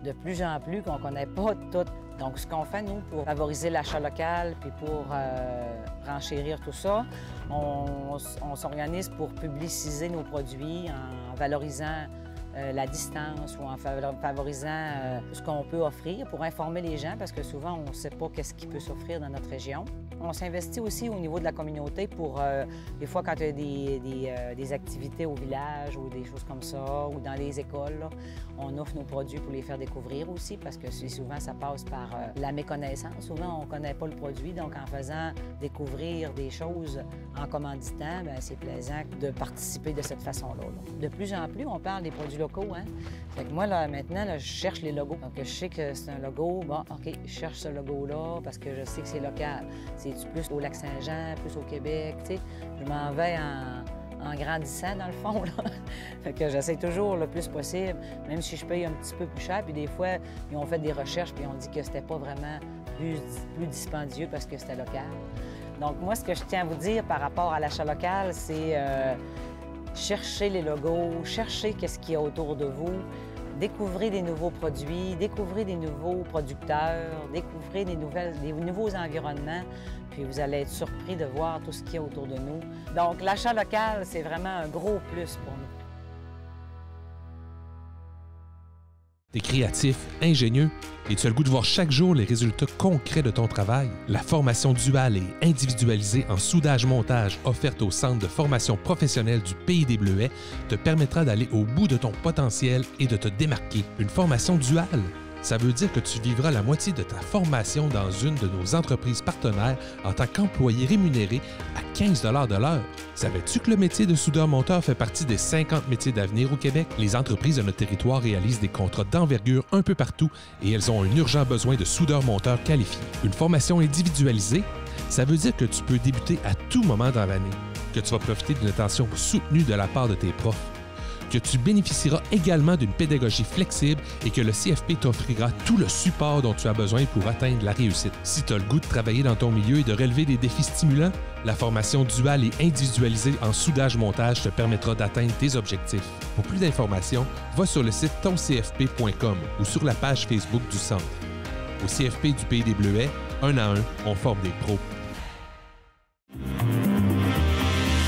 de plus en plus qu'on ne connaît pas tout. Donc, ce qu'on fait, nous, pour favoriser l'achat local puis pour renchérir tout ça, on s'organise pour publiciser nos produits en valorisant la distance ou en favorisant ce qu'on peut offrir pour informer les gens, parce que souvent, on ne sait pas qu'est-ce qui peut s'offrir dans notre région. On s'investit aussi au niveau de la communauté pour, des fois, quand il y a des activités au village ou des choses comme ça, ou dans les écoles, là, on offre nos produits pour les faire découvrir aussi, parce que souvent, ça passe par la méconnaissance. Souvent, on ne connaît pas le produit, donc en faisant découvrir des choses en commanditant, bien, c'est plaisant de participer de cette façon-là. De plus en plus, on parle des produits locaux, hein? Fait que moi, là, maintenant, là, je cherche les logos. Donc, je sais que c'est un logo. Bon, OK, je cherche ce logo-là parce que je sais que c'est local. C'est-tu plus au Lac-Saint-Jean, plus au Québec, tu sais? Je m'en vais en grandissant, dans le fond, là. Fait que j'essaie toujours le plus possible, même si je paye un petit peu plus cher. Puis des fois, ils ont fait des recherches puis ils ont dit que c'était pas vraiment plus dispendieux parce que c'était local. Donc, moi, ce que je tiens à vous dire par rapport à l'achat local, c'est chercher les logos, chercher qu'est-ce qu'il y a autour de vous, découvrez des nouveaux produits, découvrez des nouveaux producteurs, découvrez des nouveaux environnements, puis vous allez être surpris de voir tout ce qu'il y a autour de nous. Donc, l'achat local, c'est vraiment un gros plus pour nous.
T'es créatif, ingénieux et tu as le goût de voir chaque jour les résultats concrets de ton travail? La formation duale et individualisée en soudage-montage offerte au Centre de formation professionnelle du Pays des Bleuets te permettra d'aller au bout de ton potentiel et de te démarquer. Une formation duale, ça veut dire que tu vivras la moitié de ta formation dans une de nos entreprises partenaires en tant qu'employé rémunéré à 15 $ de l'heure. Savais-tu que le métier de soudeur-monteur fait partie des 50 métiers d'avenir au Québec? Les entreprises de notre territoire réalisent des contrats d'envergure un peu partout et elles ont un urgent besoin de soudeurs-monteurs qualifiés. Une formation individualisée, ça veut dire que tu peux débuter à tout moment dans l'année, que tu vas profiter d'une attention soutenue de la part de tes profs, que tu bénéficieras également d'une pédagogie flexible et que le CFP t'offrira tout le support dont tu as besoin pour atteindre la réussite. Si tu as le goût de travailler dans ton milieu et de relever des défis stimulants, la formation duale et individualisée en soudage-montage te permettra d'atteindre tes objectifs. Pour plus d'informations, va sur le site toncfp.com ou sur la page Facebook du Centre. Au CFP du Pays des Bleuets, 1 à 1, on forme des pros.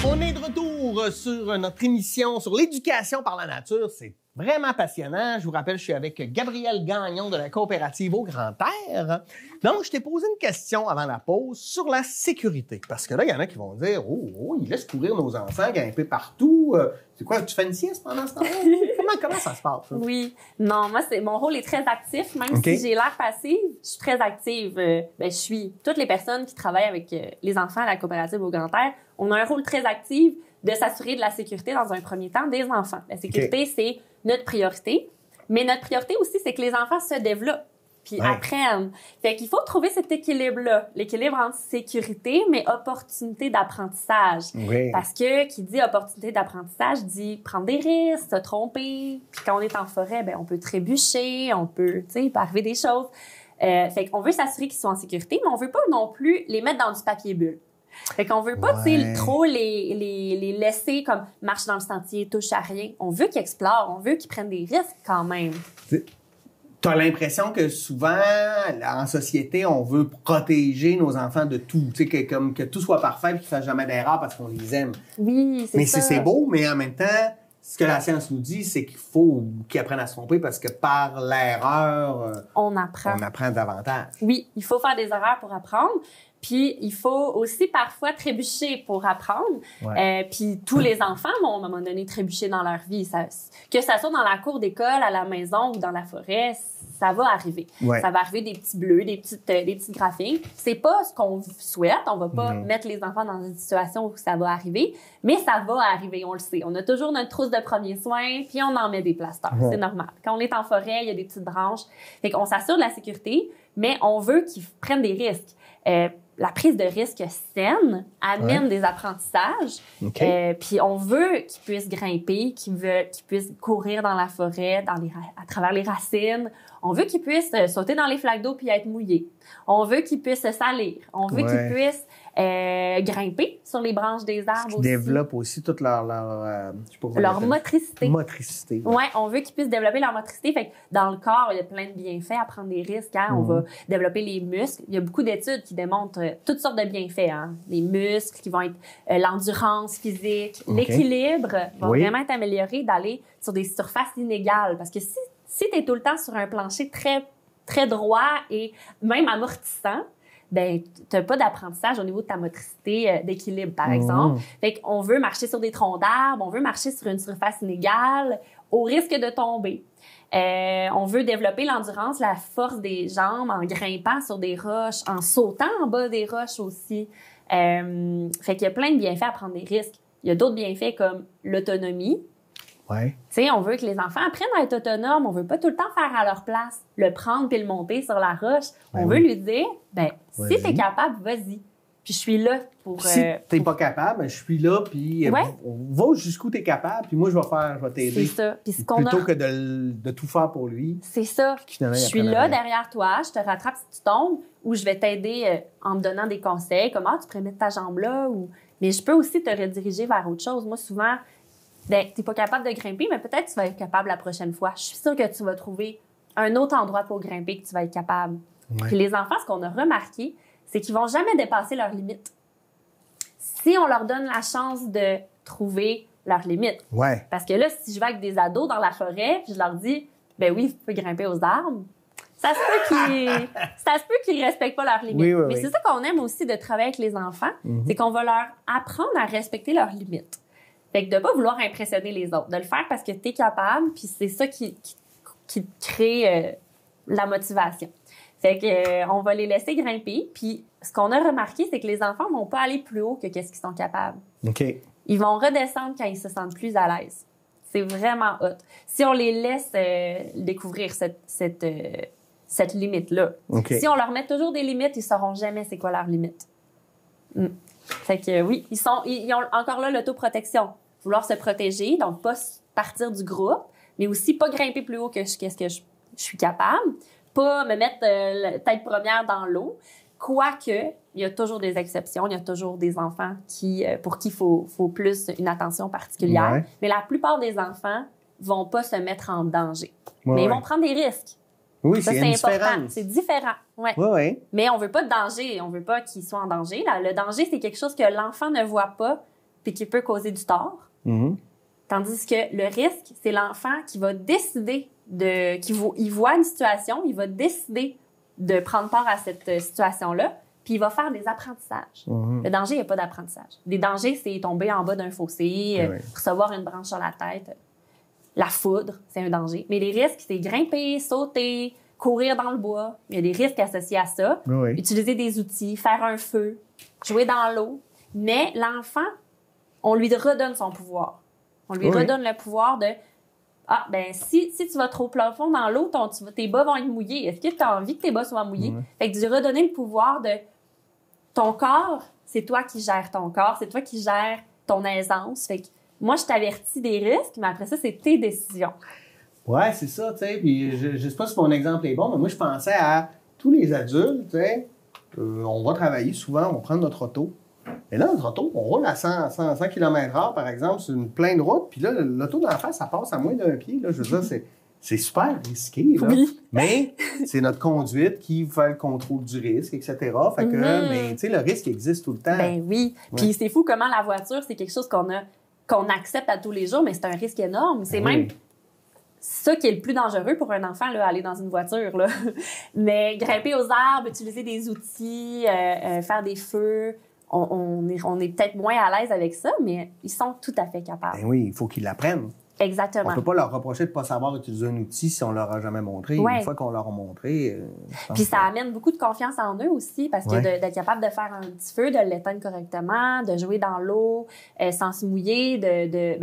On est de retour sur notre émission sur l'éducation par la nature. C'est vraiment passionnant. Je vous rappelle, je suis avec Gabrielle Gagnon de la coopérative Au Grand Air. Donc, je t'ai posé une question avant la pause sur la sécurité. Parce que là, il y en a qui vont dire « Oh, ils laissent courir nos enfants, grimper partout. C'est quoi, tu fais une sieste pendant ce temps-là? » Comment ça se passe? Ça?
Oui. Non, moi, mon rôle est très actif. Même si j'ai l'air passive, je suis très active. Je suis toutes les personnes qui travaillent avec les enfants à la coopérative Au Grand Air. On a un rôle très actif de s'assurer de la sécurité dans un premier temps des enfants. La sécurité, c'est notre priorité. Mais notre priorité aussi, c'est que les enfants se développent puis apprennent. Fait qu'il faut trouver cet équilibre-là. L'équilibre entre sécurité, mais opportunité d'apprentissage. Oui. Parce que qui dit opportunité d'apprentissage dit prendre des risques, se tromper. Puis quand on est en forêt, ben on peut trébucher, on peut, tu sais, il peut arriver des choses. Fait qu'on veut s'assurer qu'ils soient en sécurité, mais on veut pas non plus les mettre dans du papier bulle. Fait qu'on veut pas, tu sais, trop les laisser comme marche dans le sentier, touche à rien. On veut qu'ils explorent, on veut qu'ils prennent des risques quand même.
T'as l'impression que souvent, en société, on veut protéger nos enfants de tout. Tu sais, que tout soit parfait et qu'ils ne fassent jamais d'erreur parce qu'on les aime.
Oui, c'est ça.
Mais c'est beau, mais en même temps, ce que la science nous dit, c'est qu'il faut qu'ils apprennent à se tromper parce que par l'erreur,
on apprend
davantage.
Oui, il faut faire des erreurs pour apprendre. Puis, il faut aussi parfois trébucher pour apprendre. Puis, tous les enfants vont, à un moment donné, trébucher dans leur vie. Que ça soit dans la cour d'école, à la maison ou dans la forêt, ça va arriver.
Ouais.
Ça va arriver des petits bleus, des petites graphiques. C'est pas ce qu'on souhaite. On va pas mettre les enfants dans une situation où ça va arriver, mais ça va arriver, on le sait. On a toujours notre trousse de premiers soins, puis on en met des plasters. C'est normal. Quand on est en forêt, il y a des petites branches. Fait qu'on s'assure de la sécurité, mais on veut qu'ils prennent des risques. La prise de risque saine amène des apprentissages. Puis on veut qu'ils puissent grimper, qu'ils puissent courir dans la forêt, à travers les racines. On veut qu'ils puissent sauter dans les flaques d'eau puis être mouillés. On veut qu'ils puissent se salir. On veut qu'ils puissent grimper sur les branches des arbres aussi.
Développent aussi toute leur
motricité.
Motricité.
Ouais, on veut qu'ils puissent développer leur motricité. Fait que dans le corps, il y a plein de bienfaits à prendre des risques. Hein? On va développer les muscles. Il y a beaucoup d'études qui démontrent toutes sortes de bienfaits. Hein? Les muscles qui vont être l'endurance physique, l'équilibre va vraiment être amélioré d'aller sur des surfaces inégales. Parce que si tu es tout le temps sur un plancher très, très droit et même amortissant, ben t'as pas d'apprentissage au niveau de ta motricité d'équilibre, par exemple. Fait qu'on veut marcher sur des troncs d'arbres, on veut marcher sur une surface inégale, au risque de tomber. On veut développer l'endurance, la force des jambes en grimpant sur des roches, en sautant en bas des roches aussi. Fait qu'il y a plein de bienfaits à prendre des risques. Il y a d'autres bienfaits comme l'autonomie.
Ouais.
Tu sais, on veut que les enfants apprennent à être autonomes. On veut pas tout le temps faire à leur place, le prendre puis le monter sur la roche. On veut lui dire, si t'es capable, vas-y. Puis je suis là pour...
Si t'es pas capable, je suis là, puis va jusqu'où t'es capable, puis moi, je vais t'aider.
C'est ça. Puis
plutôt que de tout faire pour lui.
C'est ça. Je suis là derrière toi, je te rattrape si tu tombes, ou je vais t'aider en me donnant des conseils, comme tu pourrais mettre ta jambe là, mais je peux aussi te rediriger vers autre chose. Moi, souvent... t'es pas capable de grimper, mais peut-être que tu vas être capable la prochaine fois. Je suis sûre que tu vas trouver un autre endroit pour grimper que tu vas être capable. Puis les enfants, ce qu'on a remarqué, c'est qu'ils vont jamais dépasser leurs limites. Si on leur donne la chance de trouver leurs limites. Parce que là, si je vais avec des ados dans la forêt, puis je leur dis, ben oui, vous pouvez grimper aux arbres, ça se peut qu'ils respectent pas leurs limites. Mais c'est ça qu'on aime aussi de travailler avec les enfants, c'est qu'on va leur apprendre à respecter leurs limites. Fait que de pas vouloir impressionner les autres, de le faire parce que t'es capable, puis c'est ça qui crée la motivation. Fait que on va les laisser grimper, puis ce qu'on a remarqué, c'est que les enfants vont pas aller plus haut que qu'est-ce qu'ils sont capables. Ils vont redescendre quand ils se sentent plus à l'aise. C'est vraiment hot. Si on les laisse découvrir cette limite-là. Si on leur met toujours des limites, ils sauront jamais c'est quoi leur limite. Fait que oui, ils ont encore là l'autoprotection. Vouloir se protéger, donc pas partir du groupe, mais aussi pas grimper plus haut que qu'est-ce que je suis capable, pas me mettre tête première dans l'eau. Quoique, il y a toujours des exceptions, il y a toujours des enfants pour qui il faut plus une attention particulière. Mais la plupart des enfants vont pas se mettre en danger. Mais ils vont prendre des risques.
Oui,
ça, c'est important. C'est différent.
Ouais.
Mais on veut pas de danger. On veut pas qu'ils soient en danger. Le danger, c'est quelque chose que l'enfant ne voit pas puis qui peut causer du tort. Tandis que le risque, c'est l'enfant qui va décider il voit une situation, il va décider de prendre part à cette situation-là, puis il va faire des apprentissages. Le danger, il n'y a pas d'apprentissage. Les dangers, c'est tomber en bas d'un fossé, recevoir une branche sur la tête. La foudre, c'est un danger. Mais les risques, c'est grimper, sauter, courir dans le bois. Il y a des risques associés à ça. Utiliser des outils, faire un feu, jouer dans l'eau. Mais l'enfant, on lui redonne son pouvoir. On lui redonne le pouvoir de si tu vas trop profond dans l'eau, tes bas vont être mouillés. Est-ce que tu as envie que tes bas soient mouillés? Fait que de lui redonner le pouvoir de ton corps, c'est toi qui gères ton corps, c'est toi qui gères ton aisance. Fait que moi, je t'avertis des risques, mais après ça, c'est tes décisions.
Ouais, c'est ça, tu sais. Puis je sais pas si mon exemple est bon, mais moi, je pensais à tous les adultes, tu sais. On va travailler souvent, on va prendre notre auto. Et là, notre auto, on roule à 100 km/h, par exemple, sur une pleine route. Puis là, l'auto d'en face, ça passe à moins d'un pied. Là, je veux dire, c'est super risqué. Là. Mais c'est notre conduite qui fait le contrôle du risque, etc. Fait que, mais tu sais, le risque existe tout le temps.
Ben oui. Puis c'est fou comment la voiture, c'est quelque chose qu'on accepte à tous les jours, mais c'est un risque énorme. C'est même ça qui est le plus dangereux pour un enfant, là, aller dans une voiture. Là. Mais grimper aux arbres, utiliser des outils, faire des feux, on est peut-être moins à l'aise avec ça, mais ils sont tout à fait capables.
Ben oui, il faut qu'ils l'apprennent.
Exactement.
On ne peut pas leur reprocher de ne pas savoir utiliser un outil si on ne leur a jamais montré.
Ouais.
Une fois qu'on leur a montré...
Puis ça amène beaucoup de confiance en eux aussi, parce que d'être capable de faire un petit feu, de l'éteindre correctement, de jouer dans l'eau sans se mouiller,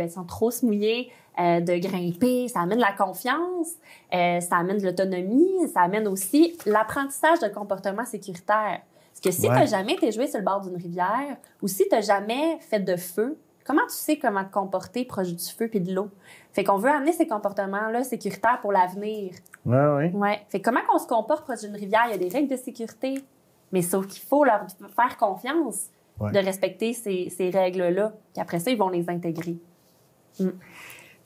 sans trop se mouiller, de grimper, ça amène de la confiance, ça amène de l'autonomie, ça amène aussi l'apprentissage de comportements sécuritaires. Parce que si tu n'as jamais été joué sur le bord d'une rivière ou si tu n'as jamais fait de feu, comment tu sais comment te comporter proche du feu puis de l'eau? Fait qu'on veut amener ces comportements-là sécuritaires pour l'avenir.
Oui.
Ouais. Fait comment qu'on se comporte proche d'une rivière? Il y a des règles de sécurité, mais sauf qu'il faut leur faire confiance de respecter ces règles-là. Puis après ça, ils vont les intégrer.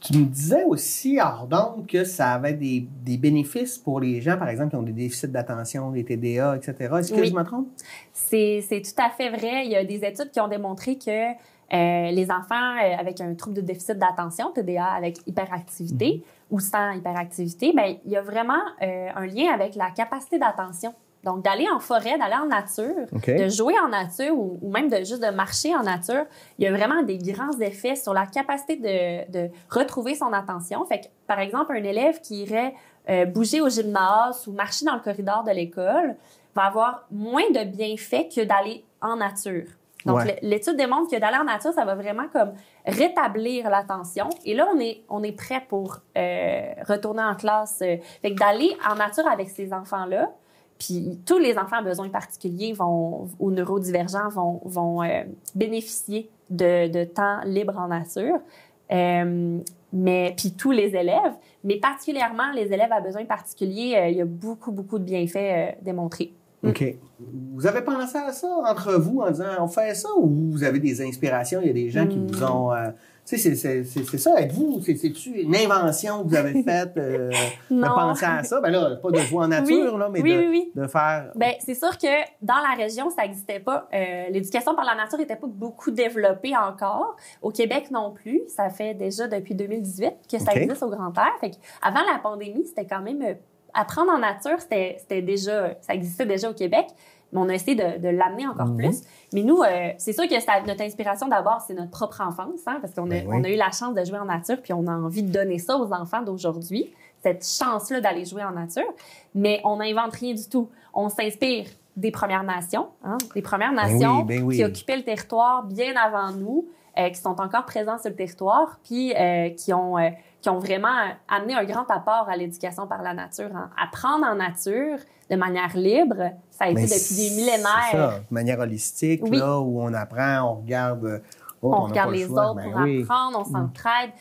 Tu me disais aussi, Ardente, que ça avait des bénéfices pour les gens, par exemple, qui ont des déficits d'attention, des TDA, etc. Est-ce que je me trompe?
C'est tout à fait vrai. Il y a des études qui ont démontré que les enfants avec un trouble de déficit d'attention, TDA, avec hyperactivité ou sans hyperactivité, bien, il y a vraiment un lien avec la capacité d'attention. Donc, d'aller en forêt, d'aller en nature, de jouer en nature ou même juste de marcher en nature, il y a vraiment des grands effets sur la capacité de retrouver son attention. Fait que, par exemple, un élève qui irait bouger au gymnase ou marcher dans le corridor de l'école va avoir moins de bienfaits que d'aller en nature. Donc, l'étude démontre que d'aller en nature, ça va vraiment comme rétablir l'attention. Et là, on est prêt pour retourner en classe. Fait que d'aller en nature avec ces enfants-là, puis tous les enfants à besoins particuliers ou neurodivergents vont bénéficier de temps libre en nature. Mais puis tous les élèves, mais particulièrement les élèves à besoins particuliers, il y a beaucoup, beaucoup de bienfaits démontrés.
OK. Vous avez pensé à ça entre vous en disant on fait ça ou vous avez des inspirations? Il y a des gens qui vous ont... tu sais, c'est ça, êtes-vous? C'est-tu une invention que vous avez faite de penser à ça? Ben là, pas de jouer en nature, là, mais de faire...
Ben c'est sûr que dans la région, ça n'existait pas. L'éducation par la nature n'était pas beaucoup développée encore. Au Québec non plus. Ça fait déjà depuis 2018 que ça existe au Grand Air. Fait avant la pandémie, c'était quand même... apprendre en nature, c'était déjà... Ça existait déjà au Québec. Mais on a essayé de l'amener encore plus. Mais nous, c'est sûr que notre inspiration, d'abord, c'est notre propre enfance, hein, parce qu'on on a eu la chance de jouer en nature, puis on a envie de donner ça aux enfants d'aujourd'hui, cette chance-là d'aller jouer en nature. Mais on n'invente rien du tout. On s'inspire des Premières Nations, hein, des Premières Nations qui occupaient le territoire bien avant nous, qui sont encore présents sur le territoire, puis qui ont vraiment amené un grand apport à l'éducation par la nature. Hein. Apprendre en nature de manière libre, ça a été depuis des millénaires.
C'est ça, de manière holistique, là, où on apprend, on regarde...
on regarde les autres pour apprendre, on s'entraide.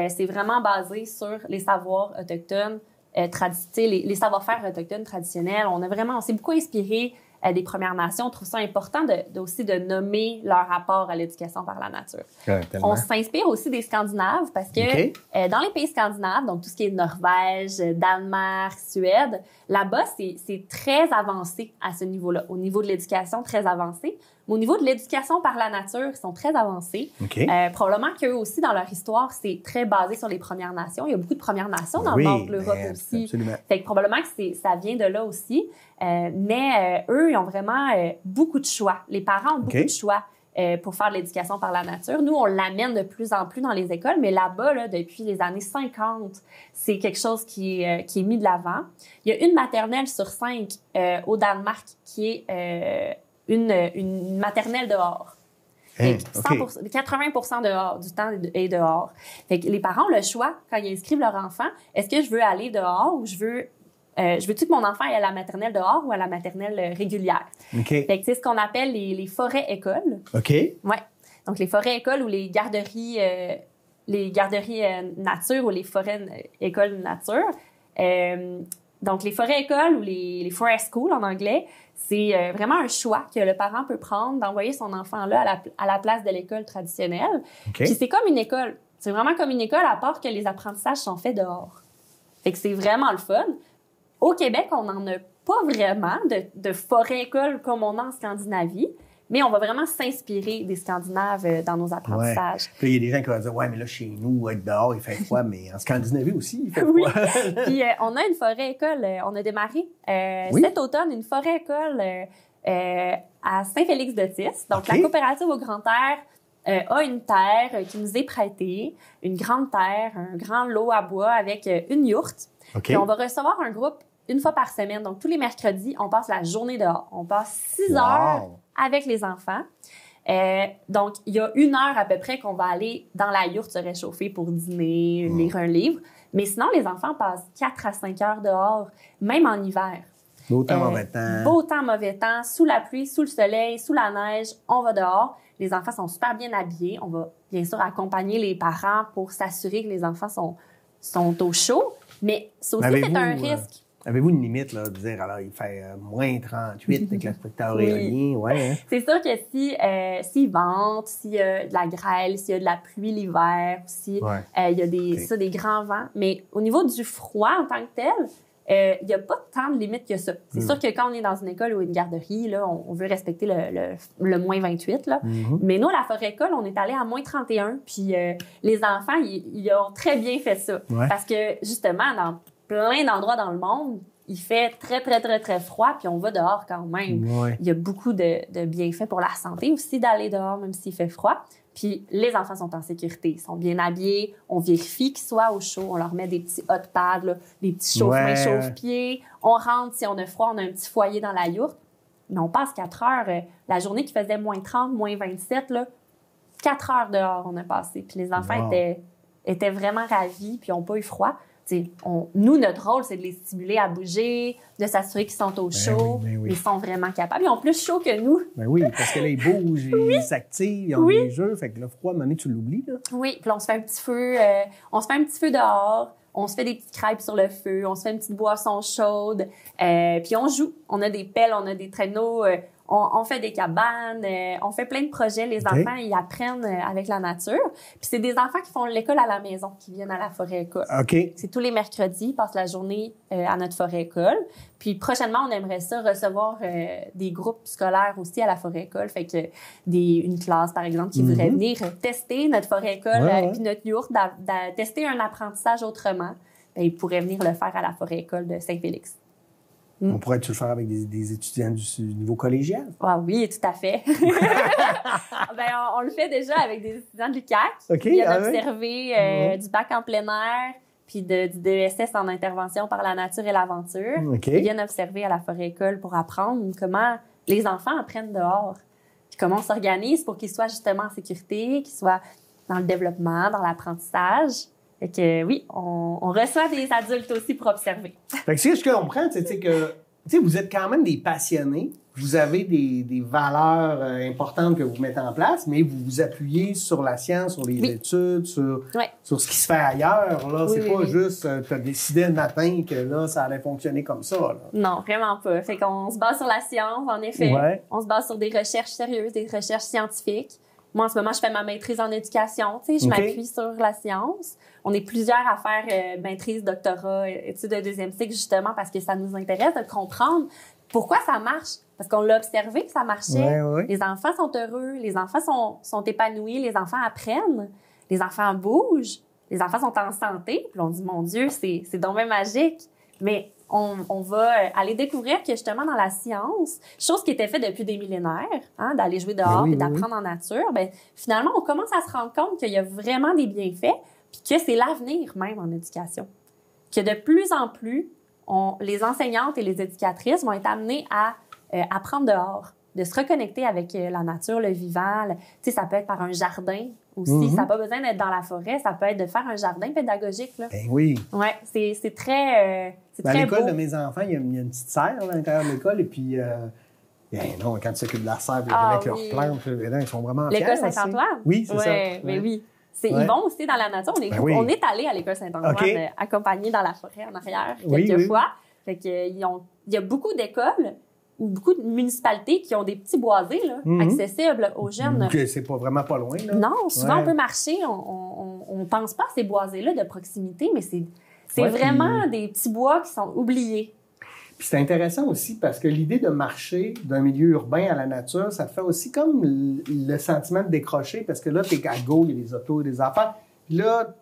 C'est vraiment basé sur les savoirs autochtones, les savoir-faire autochtones traditionnels. On s'est beaucoup inspiré des Premières Nations. On trouve ça important aussi de nommer leur rapport à l'éducation par la nature. On s'inspire aussi des Scandinaves parce que dans les pays scandinaves, donc tout ce qui est Norvège, Danemark, Suède, là-bas, c'est très avancé à ce niveau-là. Au niveau de l'éducation, très avancé. Mais au niveau de l'éducation par la nature, ils sont très avancés. Probablement qu'eux aussi, dans leur histoire, c'est très basé sur les Premières Nations. Il y a beaucoup de Premières Nations dans le nord de l'Europe aussi.
Absolument.
Fait que probablement que ça vient de là aussi. Mais eux, ils ont vraiment beaucoup de choix. Les parents ont beaucoup de choix pour faire de l'éducation par la nature. Nous, on l'amène de plus en plus dans les écoles, mais là-bas, là, depuis les années 50, c'est quelque chose qui est mis de l'avant. Il y a une maternelle sur 5 au Danemark qui est une maternelle dehors. 80% dehors, du temps est dehors. Fait que les parents ont le choix, quand ils inscrivent leur enfant, est-ce que je veux aller dehors ou je veux-tu que mon enfant aille à la maternelle dehors ou à la maternelle régulière? Fait que c'est ce qu'on appelle les forêts-écoles. Ouais. Donc, les forêts-écoles ou les garderies nature ou les forêts-écoles nature. Donc, les forêts-écoles ou les forest schools en anglais, c'est vraiment un choix que le parent peut prendre d'envoyer son enfant là à la place de l'école traditionnelle. Puis c'est comme une école. C'est vraiment comme une école, à part que les apprentissages sont faits dehors. Fait que c'est vraiment le fun. Au Québec, on n'en a pas vraiment de forêt-école comme on a en Scandinavie, mais on va vraiment s'inspirer des Scandinaves dans nos apprentissages.
Puis il y a des gens qui vont dire « Ouais, mais là, chez nous, être dehors, il fait froid. » Mais en Scandinavie aussi, il fait froid.
Puis on a une forêt-école. On a démarré cet automne une forêt-école à Saint-Félix-de-Tis. Donc, la coopérative au Grand Air a une terre qui nous est prêtée, une grande terre, un grand lot à bois avec une yourte.
OK.
Puis on va recevoir un groupe une fois par semaine. Donc, tous les mercredis, on passe la journée dehors. On passe 6 heures avec les enfants. Donc, il y a 1 heure à peu près qu'on va aller dans la yourte se réchauffer pour dîner, lire un livre. Mais sinon, les enfants passent 4 à 5 heures dehors, même en hiver.
Beau temps, mauvais temps.
Beau temps, mauvais temps, sous la pluie, sous le soleil, sous la neige, on va dehors. Les enfants sont super bien habillés. On va bien sûr accompagner les parents pour s'assurer que les enfants sont au chaud. Mais ça aussi, c'est un risque.
Avez-vous une limite, là, de dire, alors, il fait moins 38 avec l'aspecteur éolien? Ouais, hein?
C'est sûr que s'il vente, s'il y a de la grêle, s'il y a de la pluie l'hiver, s'il il y a des grands vents. Mais au niveau du froid en tant que tel, il n'y a pas tant de limite que ça. C'est sûr que quand on est dans une école ou une garderie, là, on veut respecter le moins 28. Là. Mais nous, à la forêt-école, on est allé à moins 31. Puis les enfants, ils ont très bien fait ça.
Ouais.
Parce que justement, dans plein d'endroits dans le monde, il fait très, très, très, très froid, puis on va dehors quand même.
Ouais.
Il y a beaucoup de bienfaits pour la santé aussi d'aller dehors, même s'il fait froid. Puis les enfants sont en sécurité, ils sont bien habillés, on vérifie qu'ils soient au chaud, on leur met des petits hot pads, là, des petits chauffe-mains, chauffe-pieds. On rentre, si on a froid, on a un petit foyer dans la yourte. Mais on passe 4 heures. La journée qui faisait moins 30, moins 27, là, 4 heures dehors on a passé. Puis les enfants étaient vraiment ravis, puis n'ont pas eu froid. Nous, notre rôle, c'est de les stimuler à bouger, de s'assurer qu'ils sont au chaud. Ils sont vraiment capables. Ils ont plus chaud que nous.
Ben oui, parce que là, ils bougent, ils s'activent, ils ont des jeux. Fait que le froid, à un moment donné, tu l'oublies. Là.
Oui, puis là, on se fait un petit feu dehors. On se fait des petites crêpes sur le feu. On se fait une petite boisson chaude. Puis on joue. On a des pelles, on a des traîneaux. On fait des cabanes, on fait plein de projets. Les enfants, ils apprennent avec la nature. Puis c'est des enfants qui font l'école à la maison, qui viennent à la forêt-école.
OK.
C'est tous les mercredis, ils passent la journée à notre forêt-école. Puis prochainement, on aimerait ça recevoir des groupes scolaires aussi à la forêt-école. Fait que une classe, par exemple, qui voudrait venir tester notre forêt-école puis notre yourte, tester un apprentissage autrement, bien, ils pourraient venir le faire à la forêt-école de Saint-Félix.
On pourrait-tu le faire avec des étudiants du niveau collégial?
Ah oui, tout à fait. On le fait déjà avec des étudiants de l'UQAC.
Okay,
Ils viennent observer du bac en plein air puis du DESS en intervention par la nature et l'aventure.
Okay.
Ils viennent observer à la forêt-école pour apprendre comment les enfants apprennent dehors. Puis comment on s'organise pour qu'ils soient justement en sécurité, qu'ils soient dans le développement, dans l'apprentissage. Fait que oui, on reçoit des adultes aussi pour observer.
Fait que ce que je comprends, c'est que vous êtes quand même des passionnés. Vous avez des valeurs importantes que vous mettez en place, mais vous vous appuyez sur la science, sur les études, sur ce qui se fait ailleurs. Là, c'est pas juste tu as décidé un matin que là, ça allait fonctionner comme ça. Là.
Non, vraiment pas. Fait qu'on se base sur la science, en effet.
Ouais.
On se base sur des recherches sérieuses, des recherches scientifiques. Moi, en ce moment, je fais ma maîtrise en éducation. Je m'appuie sur la science. On est plusieurs à faire maîtrise, doctorat, études de 2e cycle, justement, parce que ça nous intéresse de comprendre pourquoi ça marche. Parce qu'on l'a observé que ça marchait. Les enfants sont heureux, les enfants sont épanouis, les enfants apprennent, les enfants bougent, les enfants sont en santé. Puis on dit, mon Dieu, c'est donc bien magique. Mais on va aller découvrir que justement dans la science, chose qui était faite depuis des millénaires, d'aller jouer dehors et d'apprendre en nature, finalement, on commence à se rendre compte qu'il y a vraiment des bienfaits puis que c'est l'avenir même en éducation. Que de plus en plus, les enseignantes et les éducatrices vont être amenées à apprendre dehors, de se reconnecter avec la nature, le vivant. Ça peut être par un jardin aussi. Ça n'a pas besoin d'être dans la forêt. Ça peut être de faire un jardin pédagogique. Là.
Ben oui.
Oui, c'est très
à l'école
beau.
de mes enfants, il y a une petite serre à l'intérieur de l'école. Et puis, non, quand ils s'occupent de la serre, avec leurs plantes, ils sont vraiment fiers.
L'école Saint-Antoine?
Oui, c'est ça.
Mais oui. Ils vont aussi dans la nature. On est allé à l'école Saint-Antoine, accompagnés dans la forêt en arrière quelques fois. Fait que, il y a beaucoup d'écoles ou beaucoup de municipalités qui ont des petits boisés là, accessibles aux jeunes.
Que c'est pas vraiment pas loin. Là.
Non, souvent on peut marcher. On pense pas à ces boisés-là de proximité, mais c'est vraiment des petits bois qui sont oubliés.
Puis c'est intéressant aussi parce que l'idée de marcher d'un milieu urbain à la nature, ça te fait aussi comme le sentiment de décrocher parce que là, t'es à gauche, il y a des autos, des affaires. Puis là,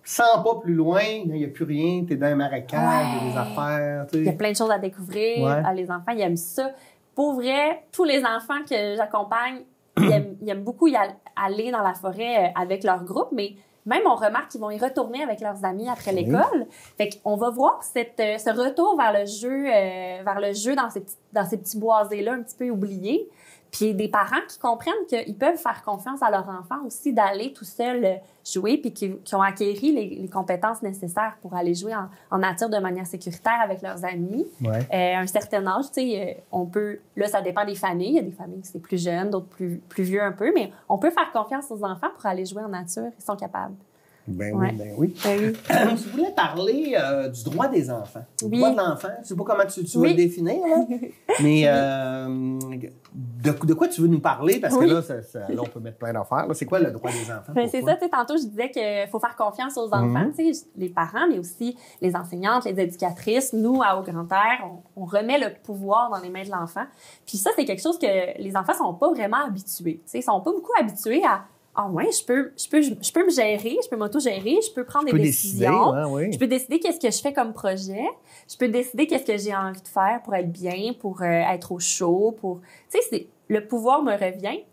100 pas plus loin, il n'y a plus rien, t'es dans un marécage, il y a des affaires.
Il y a plein de choses à découvrir. Les enfants, ils aiment ça. Pour vrai, tous les enfants que j'accompagne ils aiment beaucoup aller dans la forêt avec leur groupe, mais même on remarque qu'ils vont y retourner avec leurs amis après l'école. Fait qu'on va voir ce retour vers le jeu dans ces petits boisés-là un petit peu oubliés. Puis des parents qui comprennent qu'ils peuvent faire confiance à leur enfant aussi d'aller tout seul jouer, puis qui ont acquéri les compétences nécessaires pour aller jouer en nature de manière sécuritaire avec leurs amis.
Ouais.
À un certain âge, tu sais, on peut... Là, ça dépend des familles. Il y a des familles qui c'est plus jeune, d'autres plus vieux un peu, mais on peut faire confiance aux enfants pour aller jouer en nature. Ils sont capables.
Ben
Ouais.
oui, ben oui.
Ben oui.
Je voulais parler du droit des enfants. Le
Oui.
droit de l'enfant. Je sais pas comment tu veux
Oui.
le définir, là. Mais de quoi tu veux nous parler? Parce que
Oui.
là, là, on peut mettre plein d'affaires. Là, c'est quoi le droit des enfants?
Ben, c'est
Pourquoi?
ça, tu sais, tantôt, je disais qu'il faut faire confiance aux enfants, tu sais, les parents, mais aussi les enseignantes, les éducatrices. Nous, à Haut-Grand-Air, on remet le pouvoir dans les mains de l'enfant. Puis ça, c'est quelque chose que les enfants sont pas vraiment habitués. Tu sais, ils sont pas beaucoup habitués à ouais, je peux me gérer, je peux m'auto-gérer, je peux prendre des décisions.
Oui.
Je peux décider qu'est-ce que je fais comme projet. Je peux décider qu'est-ce que j'ai envie de faire pour être bien, pour être au chaud, tu sais, le pouvoir me revient.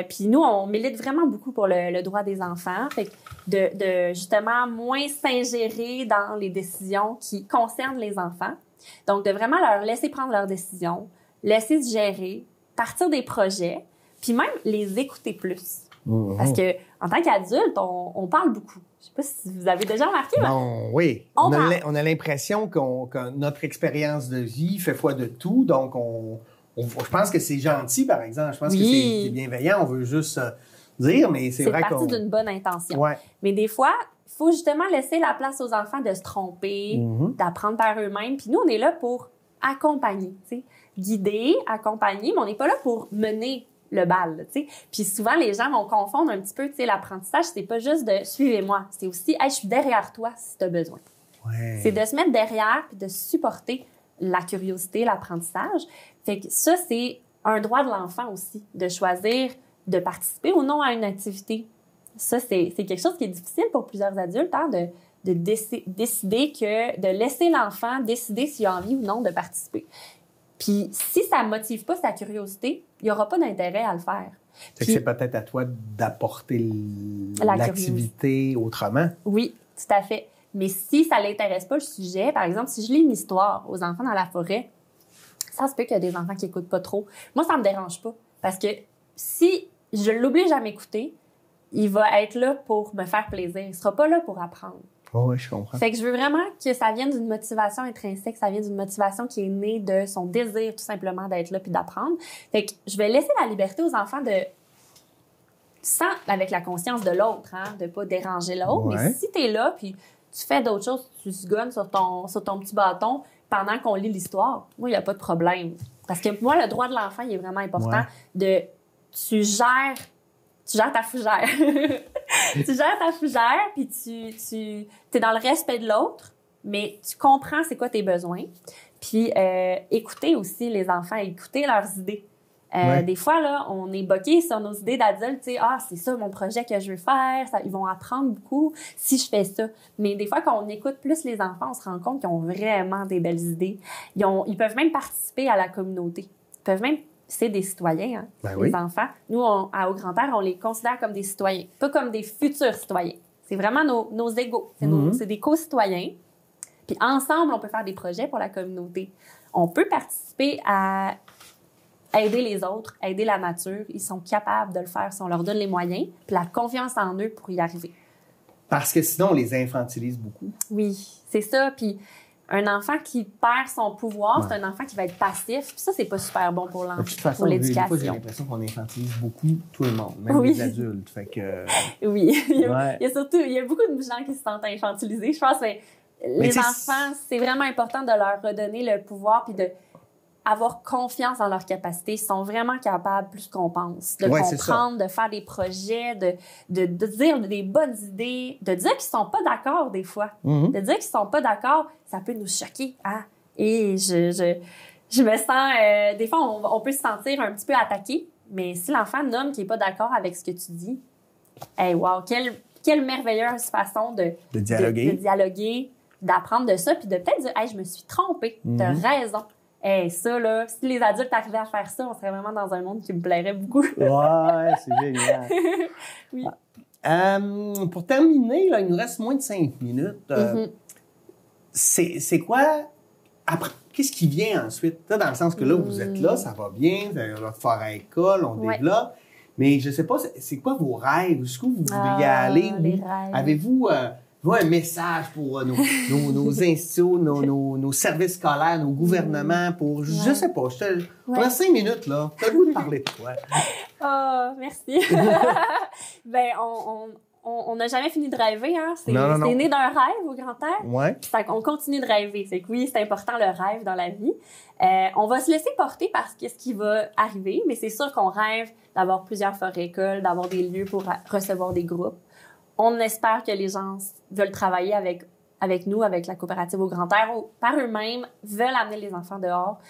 Puis nous, on milite vraiment beaucoup pour le droit des enfants. Fait que de justement moins s'ingérer dans les décisions qui concernent les enfants. Donc, de vraiment leur laisser prendre leurs décisions, laisser se gérer, partir des projets, puis même les écouter plus. Parce que en tant qu'adulte, on parle beaucoup. Je sais pas si vous avez déjà remarqué.
Bon, oui. On a l'impression que notre expérience de vie fait foi de tout. Donc, je pense que c'est gentil, par exemple. Je pense que c'est bienveillant. On veut juste dire, mais c'est vrai
parti d'une bonne intention.
Ouais.
Mais des fois, il faut justement laisser la place aux enfants de se tromper, d'apprendre par eux-mêmes. Puis nous, on est là pour accompagner, tu sais, guider, accompagner, mais on n'est pas là pour mener le bal, tu sais. Puis souvent, les gens vont confondre un petit peu, tu sais, l'apprentissage, c'est pas juste de « suivez-moi », c'est aussi « hey, je suis derrière toi si tu as besoin ».
Ouais.
C'est de se mettre derrière puis de supporter la curiosité, l'apprentissage. Fait que ça, c'est un droit de l'enfant aussi, de choisir de participer ou non à une activité. Ça, c'est quelque chose qui est difficile pour plusieurs adultes, hein, de décider de laisser l'enfant décider s'il a envie ou non de participer. Puis si ça ne motive pas sa curiosité, il n'y aura pas d'intérêt à le faire.
C'est que c'est peut-être à toi d'apporter l'activité autrement.
Oui, tout à fait. Mais si ça ne l'intéresse pas le sujet, par exemple, si je lis une histoire aux enfants dans la forêt, ça se peut qu'il y a des enfants qui n'écoutent pas trop. Moi, ça ne me dérange pas. Parce que si je l'oblige à m'écouter, il va être là pour me faire plaisir. Il ne sera pas là pour apprendre.
Oh, oui, je comprends.
Fait que je veux vraiment que ça vienne d'une motivation intrinsèque, ça vienne d'une motivation qui est née de son désir tout simplement d'être là puis d'apprendre. Fait que je vais laisser la liberté aux enfants avec la conscience de l'autre, hein, de pas déranger l'autre.
Ouais.
Mais si t'es là puis tu fais d'autres choses, tu segonnes sur ton petit bâton pendant qu'on lit l'histoire, moi, il n'y a pas de problème. Parce que moi, le droit de l'enfant, il est vraiment important. Tu gères ta fougère. Tu gères ta fougère, puis tu es dans le respect de l'autre, mais tu comprends c'est quoi tes besoins. Puis écouter aussi les enfants, écouter leurs idées. Des fois, là, on est bloqué sur nos idées d'adultes. Tu sais, c'est ça mon projet que je veux faire. Ils vont apprendre beaucoup si je fais ça. Mais des fois, quand on écoute plus les enfants, on se rend compte qu'ils ont vraiment des belles idées. Ils peuvent même participer à la communauté. Ils peuvent même... C'est des citoyens, hein, les enfants. Nous, à Haut-Grand-Air, on les considère comme des citoyens, pas comme des futurs citoyens. C'est vraiment nos égaux. C'est des co-citoyens. Puis ensemble, on peut faire des projets pour la communauté. On peut participer à aider les autres, aider la nature. Ils sont capables de le faire si on leur donne les moyens, puis la confiance en eux pour y arriver.
Parce que sinon, on les infantilise beaucoup.
Oui, c'est ça. Puis un enfant qui perd son pouvoir, c'est un enfant qui va être passif. Puis ça, c'est pas super bon pour l'enfant,
De toute façon,
pour l'éducation.
j'ai l'impression qu'on infantilise beaucoup tout le monde, même les adultes. Fait que...
Oui, il y a beaucoup de gens qui se sentent infantilisés. Je pense que les enfants, c'est vraiment important de leur redonner le pouvoir puis de avoir confiance en leurs capacités. Ils sont vraiment capables plus qu'on pense. De comprendre, de faire des projets, de dire des bonnes idées, de dire qu'ils sont pas d'accord des fois. De dire qu'ils sont pas d'accord, ça peut nous choquer. Hein? Et je me sens... des fois, on peut se sentir un petit peu attaqué, mais si l'enfant nomme qu'il est pas d'accord avec ce que tu dis, hey, wow, quelle merveilleuse façon de dialoguer, d'apprendre de ça, puis de peut-être dire « Hey, je me suis trompée, t'as raison ». Hey, ça, là, si les adultes arrivaient à faire ça, on serait vraiment dans un monde qui me plairait beaucoup.
Ouais, c'est génial.
Oui.
Pour terminer, là, il nous reste moins de 5 minutes. C'est quoi... Après, qu'est-ce qui vient ensuite? Dans le sens que là, vous êtes là, ça va bien, vous avez votre forêt-école, on développe. Mais je sais pas, c'est quoi vos rêves? Jusqu'où vous voudriez aller?
Les rêves.
Avez-vous un message pour nos instituts, nos services scolaires, nos gouvernements, pour, je sais pas, pendant 5 minutes, là, t'as le goût de parler de toi.
Oh, merci. Ben, on n'a jamais fini de rêver, hein. C'est né d'un rêve au Grand Air.
Ouais.
On continue de rêver. C'est que oui, c'est important le rêve dans la vie. On va se laisser porter par ce qui va arriver, mais c'est sûr qu'on rêve d'avoir plusieurs forêts-écoles, d'avoir des lieux pour recevoir des groupes. On espère que les gens veulent travailler avec nous, avec la coopérative au Grand Air, ou par eux-mêmes, veulent amener les enfants dehors.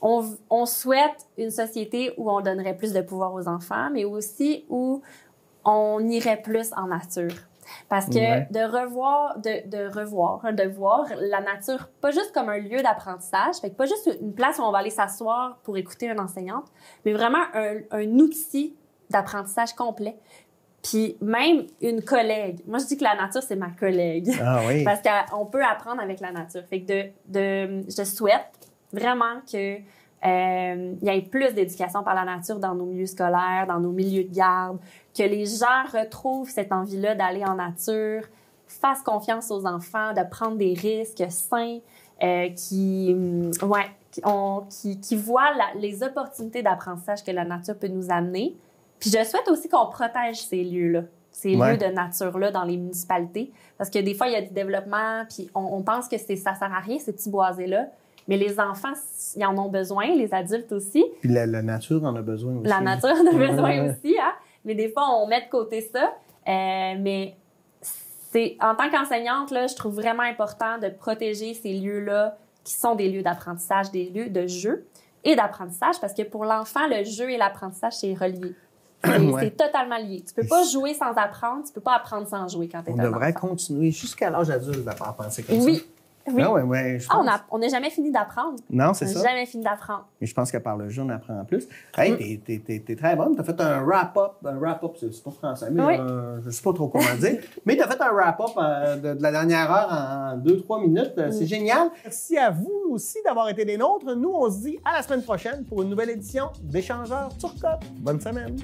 On souhaite une société où on donnerait plus de pouvoir aux enfants, mais aussi où on irait plus en nature. Parce que de voir la nature pas juste comme un lieu d'apprentissage, fait que pas juste une place où on va aller s'asseoir pour écouter une enseignante, mais vraiment un outil d'apprentissage complet. Puis même une collègue. Moi, je dis que la nature, c'est ma collègue.
Ah oui.
Parce qu'on peut apprendre avec la nature. Fait que je souhaite vraiment que il y ait plus d'éducation par la nature dans nos milieux scolaires, dans nos milieux de garde, que les gens retrouvent cette envie-là d'aller en nature, fassent confiance aux enfants, de prendre des risques sains, qui voient les opportunités d'apprentissage que la nature peut nous amener. Puis je souhaite aussi qu'on protège ces lieux-là, ces lieux de nature-là dans les municipalités, parce que des fois, il y a du développement, puis on pense que ça sert à rien, ces petits boisés-là. Mais les enfants, ils en ont besoin, les adultes aussi.
Puis la nature en a besoin aussi.
La nature en a besoin aussi, hein. Mais des fois, on met de côté ça. Mais en tant qu'enseignante, là, je trouve vraiment important de protéger ces lieux-là qui sont des lieux d'apprentissage, des lieux de jeu et d'apprentissage, parce que pour l'enfant, le jeu et l'apprentissage, c'est relié. C'est totalement lié. Tu peux pas jouer sans apprendre, tu peux pas apprendre sans jouer quand t'es un enfant.
On devrait continuer jusqu'à l'âge adulte à penser comme ça.
Oui.
Ah ouais, je pense.
On n'a jamais fini d'apprendre.
Non, c'est ça.
On n'a jamais fini d'apprendre.
Mais je pense que par le jeu, on apprend plus. Hey, t'es très bonne. T'as fait un wrap-up. Un wrap-up, c'est pas français, mais je sais pas trop comment dire. Mais t'as fait un wrap-up de la dernière heure en 2-3 minutes. C'est génial. Merci à vous aussi d'avoir été des nôtres. Nous, on se dit à la semaine prochaine pour une nouvelle édition d'Échangeurs Turcotte. Bonne semaine.